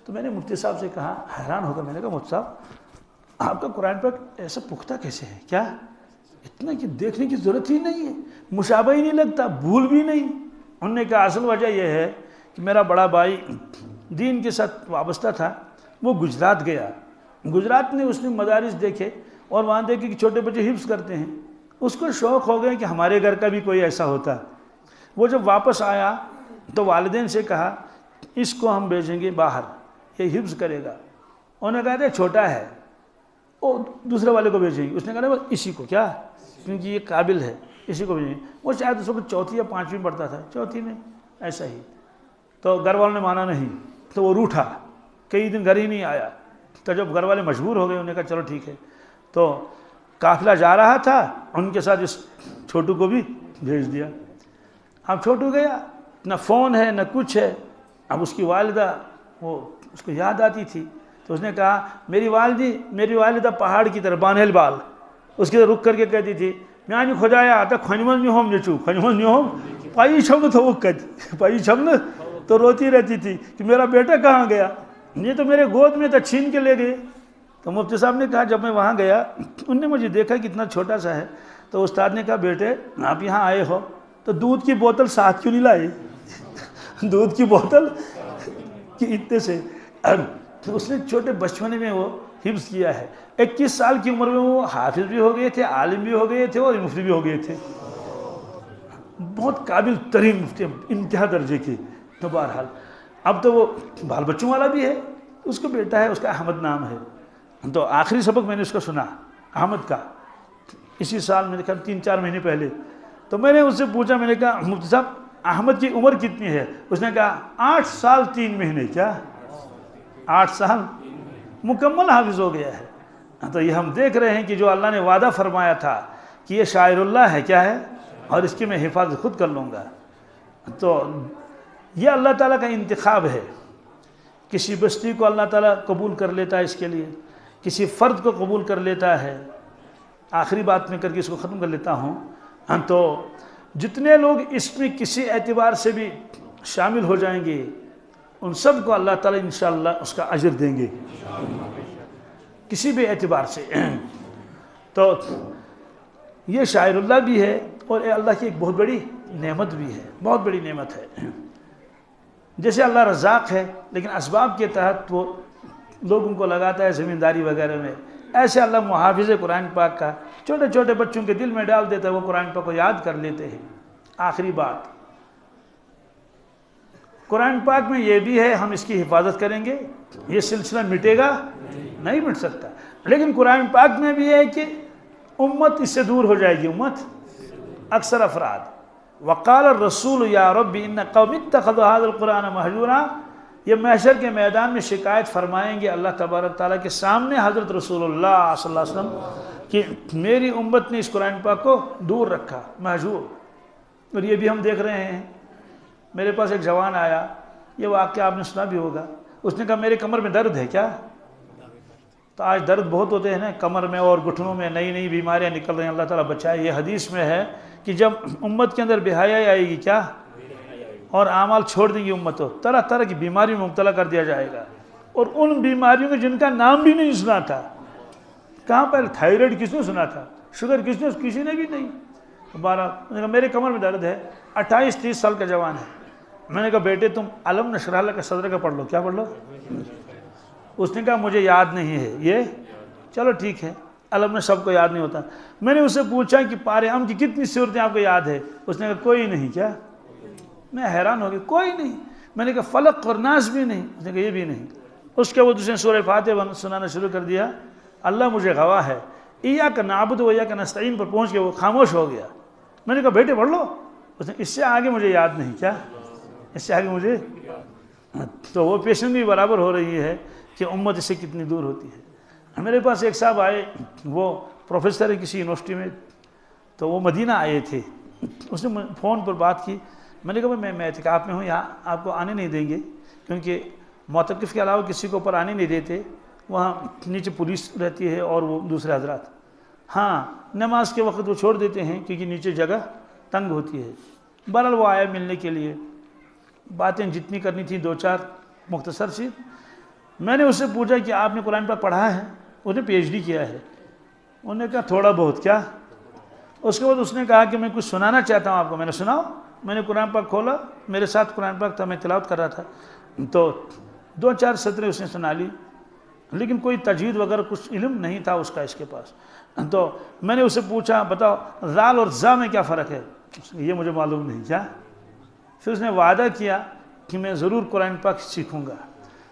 تو میں نے مفتی صاحب سے کہا، حیران ہو کر میں نے کہا مفتی صاحب آپ کا قرآن پاک ایسا پختہ کیسے ہے؟ کیا اتنا کہ دیکھنے کی ضرورت ہی نہیں ہے، مشابہ ہی نہیں لگتا، بھول بھی نہیں. انہوں نے کہا اصل وجہ یہ ہے کہ میرا بڑا بھائی دین کے ساتھ وابستہ تھا، وہ گجرات گیا. گجرات میں اس نے مدارس دیکھے اور وہاں دیکھے کہ چھوٹے بچے حفظ کرتے ہیں. اس کو شوق ہو گیا کہ ہمارے گھر کا بھی کوئی ایسا ہوتا. وہ جب واپس آیا تو والدین سے کہا اس کو ہم بھیجیں گے باہر، یہ حفظ کرے گا. انہوں نے کہا تھا چھوٹا ہے، وہ دوسرے والے کو بھیجیں گے. اس نے کہا اسی کو، کیا کیونکہ یہ قابل ہے، اسی کو بھیجیں گے. وہ شاید اس وقت 4 یا 5ویں پڑھتا تھا، 4 میں ایسا ہی. تو گھر والوں نے مانا نہیں، تو وہ روٹھا، کئی دن گھر ہی نہیں آیا. تو جب گھر والے مجبور ہو گئے، انہوں نے کہا چلو ٹھیک ہے. تو قافلہ جا رہا تھا، ان کے ساتھ اس چھوٹو کو بھی بھیج دیا. اب چھوٹو گیا، نہ فون ہے نہ کچھ ہے. اب اس کی والدہ، وہ اس کو یاد آتی تھی، تو اس نے کہا میری والدہ پہاڑ کی طرف بانہل بال، اس کی طرف رک کر کے کہتی تھی میانی خدایا آتا کھنمن میں ہوم نچو، کھنمن میں ہوم پائی چھمن تو وہ کہتی، پائی چھمن تو روتی رہتی تھی کہ میرا بیٹا کہاں گیا، یہ تو میرے گود میں تھا، چھین کے لے گئے. تو مفتی صاحب نے کہا جب میں وہاں گیا، ان نے مجھے دیکھا کہ اتنا چھوٹا سا ہے. تو استاد نے کہا بیٹے آپ یہاں آئے ہو تو دودھ کی بوتل ساتھ کیوں نہیں لائے؟ دودھ کی بوتل کہ اتنے سے. تو اس نے چھوٹے بچپنے میں وہ حفظ کیا ہے. 21 سال کی عمر میں وہ حافظ بھی ہو گئے تھے، عالم بھی ہو گئے تھے اور مفتی بھی ہو گئے تھے. بہت قابل ترین مفتی، انتہا درجے کے. تو بہرحال اب تو وہ بال بچوں والا بھی ہے، اس کو بیٹا ہے، اس کا احمد نام ہے. تو آخری سبق میں نے اس کو سنا احمد کا، اسی سال میں نے کہا 3-4 مہینے پہلے. تو میں نے اس سے پوچھا، میں نے کہا مفتی صاحب احمد کی عمر کتنی ہے؟ اس نے کہا 8 سال 3 مہینے. کیا 8 سال مکمل حافظ ہو گیا ہے. تو یہ ہم دیکھ رہے ہیں کہ جو اللہ نے وعدہ فرمایا تھا کہ یہ شاعر اللہ ہے، کیا ہے، اور اس کی میں حفاظت خود کر لوں گا. تو یہ اللہ تعالیٰ کا انتخاب ہے. کسی بستی کو اللہ تعالیٰ قبول کر لیتا ہے، اس کے لیے کسی فرد کو قبول کر لیتا ہے. آخری بات میں کر کے اس کو ختم کر لیتا ہوں. تو جتنے لوگ اس میں کسی اعتبار سے بھی شامل ہو جائیں گے، ان سب کو اللہ تعالیٰ انشاءاللہ اس کا اجر دیں گے کسی بھی اعتبار سے. تو یہ شاعر اللہ بھی ہے اور اللہ کی ایک بہت بڑی نعمت بھی ہے، بہت بڑی نعمت ہے۔ جیسے اللہ رزاق ہے لیکن اسباب کے تحت وہ لوگوں کو لگاتا ہے زمینداری وغیرہ میں، ایسے اللہ محافظ قرآن پاک کا چھوٹے چھوٹے بچوں کے دل میں ڈال دیتا ہے، وہ قرآن پاک کو یاد کر لیتے ہیں۔ آخری بات، قرآن پاک میں یہ بھی ہے ہم اس کی حفاظت کریں گے، یہ سلسلہ مٹے گا نہیں مٹ سکتا، لیکن قرآن پاک میں بھی ہے کہ امت اس سے دور ہو جائے گی، امت اکثر افراد۔ وقال الرسول یا رب ان قوم اتخذوا هذا القرآن مہجورا، یہ محشر کے میدان میں شکایت فرمائیں گے اللہ تبارک تعالیٰ کے سامنے حضرت رسول اللہ صلی اللہ علیہ وسلم کہ میری امت نے اس قرآن پاک کو دور رکھا، مہجور۔ اور یہ بھی ہم دیکھ رہے ہیں، میرے پاس ایک جوان آیا، یہ واقعہ آپ نے سنا بھی ہوگا، اس نے کہا میرے کمر میں درد ہے کیا؟ تو آج درد بہت ہوتے ہیں نا کمر میں اور گھٹنوں میں، نئی نئی بیماریاں نکل رہی ہیں، اللہ تعالیٰ بچائے۔ یہ حدیث میں ہے کہ جب امت کے اندر بے حیائی آئے گی کیا، اور اعمال چھوڑ دیں گی امت کو، طرح طرح کی بیماریوں میں مبتلا کر دیا جائے گا، اور ان بیماریوں کے جن کا نام بھی نہیں سنا تھا۔ کہاں پر تھائرائڈ کس نے سنا تھا، شوگر کسی نے بھی نہیں۔ بارہ میرے کمر میں درد ہے، 28-30 سال کا جوان ہے۔ میں نے کہا بیٹے تم علم نشرح لک صدر کا پڑھ لو، کیا پڑھ لو؟ اس نے کہا مجھے یاد نہیں ہے یہ، چلو ٹھیک ہے، علم میں سب کو یاد نہیں ہوتا۔ میں نے اس سے پوچھا کہ پارے ام کی کتنی صورتیں آپ کو یاد ہے؟ اس نے کہا کوئی نہیں۔ کیا؟ میں حیران ہو گیا، کوئی نہیں۔ میں نے کہا فلق اور ناس بھی نہیں؟ اس نے کہا یہ بھی نہیں۔ اس کے بعد اس نے سورہ فاتحہ سنانا شروع کر دیا، اللہ مجھے گواہ ہے، ایاک نعبد و ایاک نستعین پر پہنچ کے وہ خاموش ہو گیا۔ میں نے کہا بیٹے پڑھ لو، اس نے اس سے آگے مجھے یاد نہیں۔ کیا؟ اس سے آگے مجھے، تو وہ پیشن بھی برابر ہو رہی ہے کہ امت اس سے کتنی دور ہوتی ہے۔ میرے پاس ایک صاحب آئے، وہ پروفیسر ہے کسی یونیورسٹی میں، تو وہ مدینہ آئے تھے۔ اس نے فون پر بات کی، میں نے کہا میں اعتکاف میں ہوں، یہاں آپ کو آنے نہیں دیں گے، کیونکہ معتکف کے علاوہ کسی کو اوپر آنے نہیں دیتے، وہاں نیچے پولیس رہتی ہے اور وہ دوسرے حضرات۔ ہاں نماز کے وقت وہ چھوڑ دیتے ہیں کیونکہ نیچے جگہ تنگ ہوتی ہے۔ بہرحال وہ آیا ملنے کے لیے، باتیں جتنی کرنی تھی 2-4 مختصر سی۔ میں نے اس سے پوچھا کہ آپ نے قرآن پاک پڑھا ہے؟ اس نے PhD کیا ہے۔ انہوں نے کہا تھوڑا بہت۔ کیا؟ اس کے بعد اس نے کہا کہ میں کچھ سنانا چاہتا ہوں آپ کو۔ میں نے سناؤ۔ میں نے قرآن پاک کھولا، میرے ساتھ قرآن پاک تھا، میں تلاوت کر رہا تھا، تو 2-4 سطریں اس نے سنا لی، لیکن کوئی تجوید وغیرہ کچھ علم نہیں تھا اس کا اس کے پاس۔ تو میں نے اس سے پوچھا بتاؤ ذال اور ذا میں کیا فرق ہے؟ یہ مجھے معلوم نہیں۔ کیا؟ پھر اس نے وعدہ کیا کہ میں ضرور قرآن پاک سیکھوں گا۔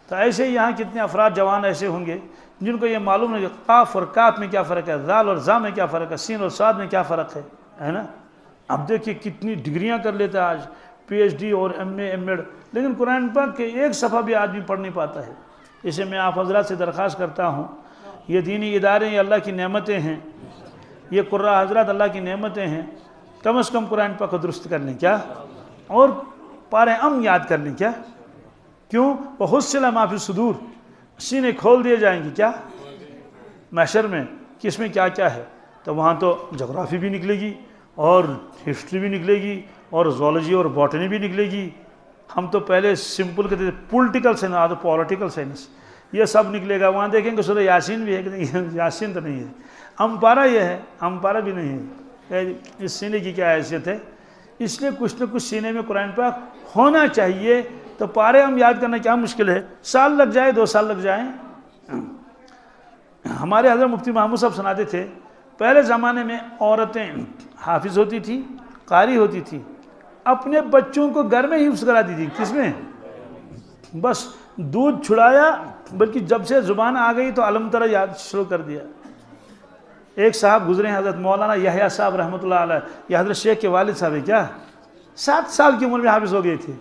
تو ایسے ہی یہاں کتنے افراد جوان ایسے ہوں گے جن کو یہ معلوم نہیں کہ قاف اور کاف میں کیا فرق ہے، ذال اور ذا میں کیا فرق ہے، سین اور صاد میں کیا فرق ہے نا؟ اب دیکھیے کتنی ڈگریاں کر لیتا ہے آج، PhD اور MA MEd، لیکن قرآن پاک کے ایک صفحہ بھی آدمی پڑھ نہیں پاتا ہے۔ اسے میں آپ حضرات سے درخواست کرتا ہوں، یہ دینی ادارے یہ اللہ کی نعمتیں ہیں، یہ قراء حضرات اللہ کی نعمتیں ہیں، کم از کم قرآن پاک کو درست کر لیں۔ کیا؟ اور پارے ام یاد کر لیں۔ کیا؟ کیوں؟ وَحُصِّلَ مَا فِي الصُّدُورِ، سینے کھول دیے جائیں گے۔ کیا؟ محشر میں کس میں کیا کیا ہے، تو وہاں تو جغرافی بھی نکلے گی اور ہسٹری بھی نکلے گی اور زولوجی اور باٹنی بھی نکلے گی۔ ہم تو پہلے سمپل کہتے تھے پولیٹیکل سائنس، آج پولیٹیکل سائنس، یہ سب نکلے گا۔ وہاں دیکھیں گے سورہ یاسین بھی ہے کہ نہیں؟ یاسین تو نہیں ہے، امپارہ یہ ہے، امپارہ بھی نہیں ہے۔ اس سینے کی کیا حیثیت ہے؟ اس لیے کچھ نہ کچھ سینے میں قرآن پاک ہونا چاہیے۔ تو پارے ہم یاد کرنا کیا مشکل ہے، سال لگ جائے 2 سال لگ جائیں۔ ہمارے حضرت مفتی محمود صاحب سناتے تھے پہلے زمانے میں عورتیں حافظ ہوتی تھی، قاری ہوتی تھی، اپنے بچوں کو گھر میں ہی حفظ کراتی تھی۔ کس میں؟ بس دودھ چھڑایا، بلکہ جب سے زبان آ گئی تو علم ترہ یاد شروع کر دیا۔ ایک صاحب گزرے ہیں حضرت مولانا یحییٰ صاحب رحمۃ اللہ علیہ، یہ حضرت شیخ کے والد صاحب ہیں۔ کیا 7 سال کی عمر میں حافظ ہو گئے تھے؟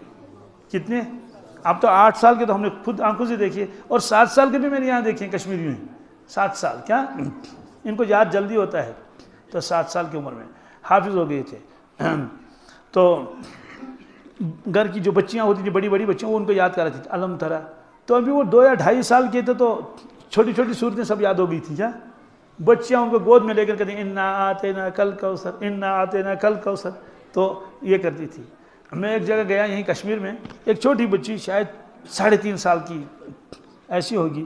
کتنے؟ اب تو 8 سال کے تو ہم نے خود آنکھوں سے دیکھے، اور 7 سال کے بھی میں نے یہاں دیکھے کشمیری میں۔ 7 سال کیا ان کو یاد جلدی ہوتا ہے، تو 7 سال کی عمر میں حافظ ہو گئے تھے۔ تو گھر کی جو بچیاں ہوتی تھیں، بڑی بڑی بچیاں، وہ ان کو یاد کر رہی تھی علم ترہ۔ تو ابھی وہ 2 یا 2.5 سال کے تھے تو چھوٹی چھوٹی صورتیں سب یاد ہو گئی تھیں۔ کیا بچیاں ان کو گود میں لے کر کہتی ہیں انا آتینا کل کوثر، انا آتینا کل کوثر، تو یہ کرتی تھی۔ میں ایک جگہ گیا یہیں کشمیر میں، ایک چھوٹی بچی شاید 3.5 سال کی ایسی ہوگی،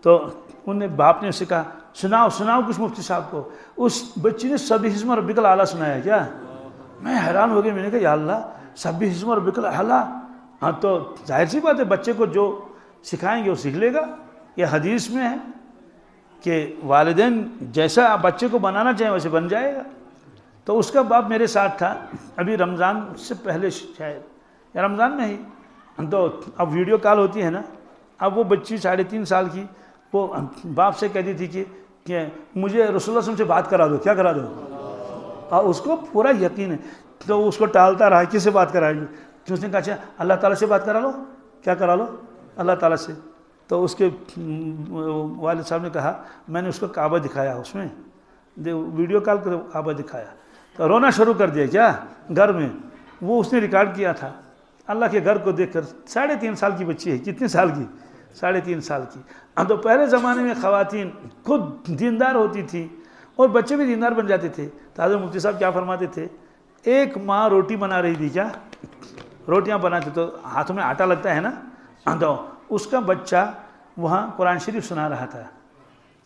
تو انہوں نے باپ نے اسے کہا سناؤ کچھ مفتی صاحب کو۔ اس بچی نے سبح اسم ربک الاعلیٰ سنایا۔ کیا میں حیران ہو گیا، میں نے کہا یا اللہ سبح اسم ربک الاعلی، ہاں تو ظاہر سی بات ہے بچے کو جو سکھائیں گے وہ سیکھ لے گا. یہ حدیث میں ہے کہ والدین جیسا بچے کو بنانا چاہیں ویسے بن جائے گا. تو اس کا باپ میرے ساتھ تھا ابھی رمضان سے پہلے شاید یا رمضان میں ہی. تو اب ویڈیو کال ہوتی ہے نا، اب وہ بچی 3.5 سال کی وہ باپ سے کہتی تھی کہ مجھے رسول اللہ صلی اللہ علیہ وسلم سے بات کرا دو. کیا کرا دو؟ اور اس کو پورا یقین ہے. تو اس کو ٹالتا رہا کس سے بات کرائے گی. کہ اس نے کہا اچھا اللہ تعالیٰ سے بات کرا لو. کیا کرا لو؟ اللہ تعالیٰ سے. تو اس کے والد صاحب نے کہا میں نے اس کو کعبہ دکھایا، اس میں ویڈیو کال کر کعبہ دکھایا تو رونا شروع کر دیا. کیا گھر میں وہ اس نے ریکارڈ کیا تھا. اللہ کے گھر کو دیکھ کر 3.5 سال کی بچی ہے. کتنے سال کی؟ 3.5 سال کی. اب تو پہلے زمانے میں خواتین خود دیندار ہوتی تھی اور بچے بھی دیندار بن جاتے تھے. تو حضرت مفتی صاحب کیا فرماتے تھے، ایک ماں روٹی بنا رہی تھی، کیا روٹیاں بناتے تو ہاتھوں میں آٹا لگتا ہے نا، تو اس کا بچہ وہاں قرآن شریف سنا رہا تھا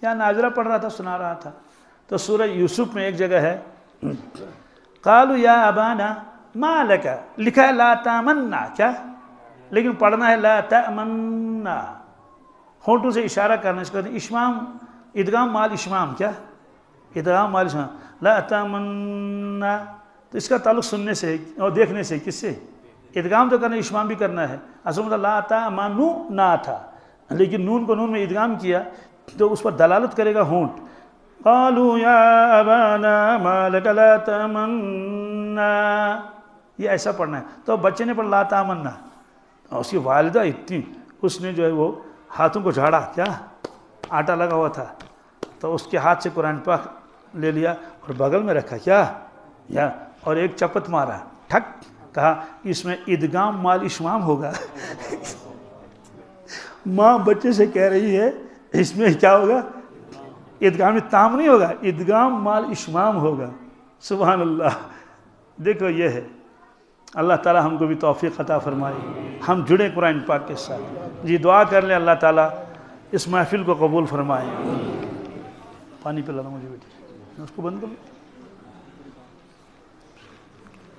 یا نازلہ پڑھ رہا تھا، سنا رہا تھا. تو سورہ یوسف میں ایک جگہ ہے قالوا یا ابانا ما لک، لکھا ہے لا تامنا، کیا لیکن پڑھنا ہے لا تامنا. ہونٹوں سے اشارہ کرنا، اس کو اشمام، ادغام مال اشمام. کیا ادغام مال اشمام، لا تامنا. تو اس کا تعلق سننے سے اور دیکھنے سے. کس سے؟ ادغام تو کرنا، اشمام بھی کرنا ہے. اصل مطلب لا تامنو نہ تھا، لیکن نون کو نون میں ادغام کیا تو اس پر دلالت کرے گا ہونٹ. قالوا یا ابانا ما لک لا تامنا، یہ ایسا پڑھنا ہے. تو بچے نے پڑھا لا تامنا، اور اس کی والدہ اتنی، اس نے جو ہے وہ ہاتھوں کو جھاڑا، کیا آٹا لگا ہوا تھا تو اس کے ہاتھ سے قرآن پاک لے لیا اور بغل میں رکھا، کیا یا اور ایک چپت مارا، ٹھک، کہا اس میں ادغام مال اشمام ہوگا. ماں بچے سے کہہ رہی ہے اس میں کیا ہوگا، ادغام تام نہیں ہوگا، ادغام مال اشمام ہوگا. سبحان اللہ. دیکھو یہ ہے. اللہ تعالیٰ ہم کو بھی توفیق عطا فرمائے، ہم جڑیں قرآن پاک کے ساتھ. جی دعا کر لیں اللہ تعالیٰ اس محفل کو قبول فرمائے. پانی پلانا مجھے بیٹی، اس کو بند کر لوں.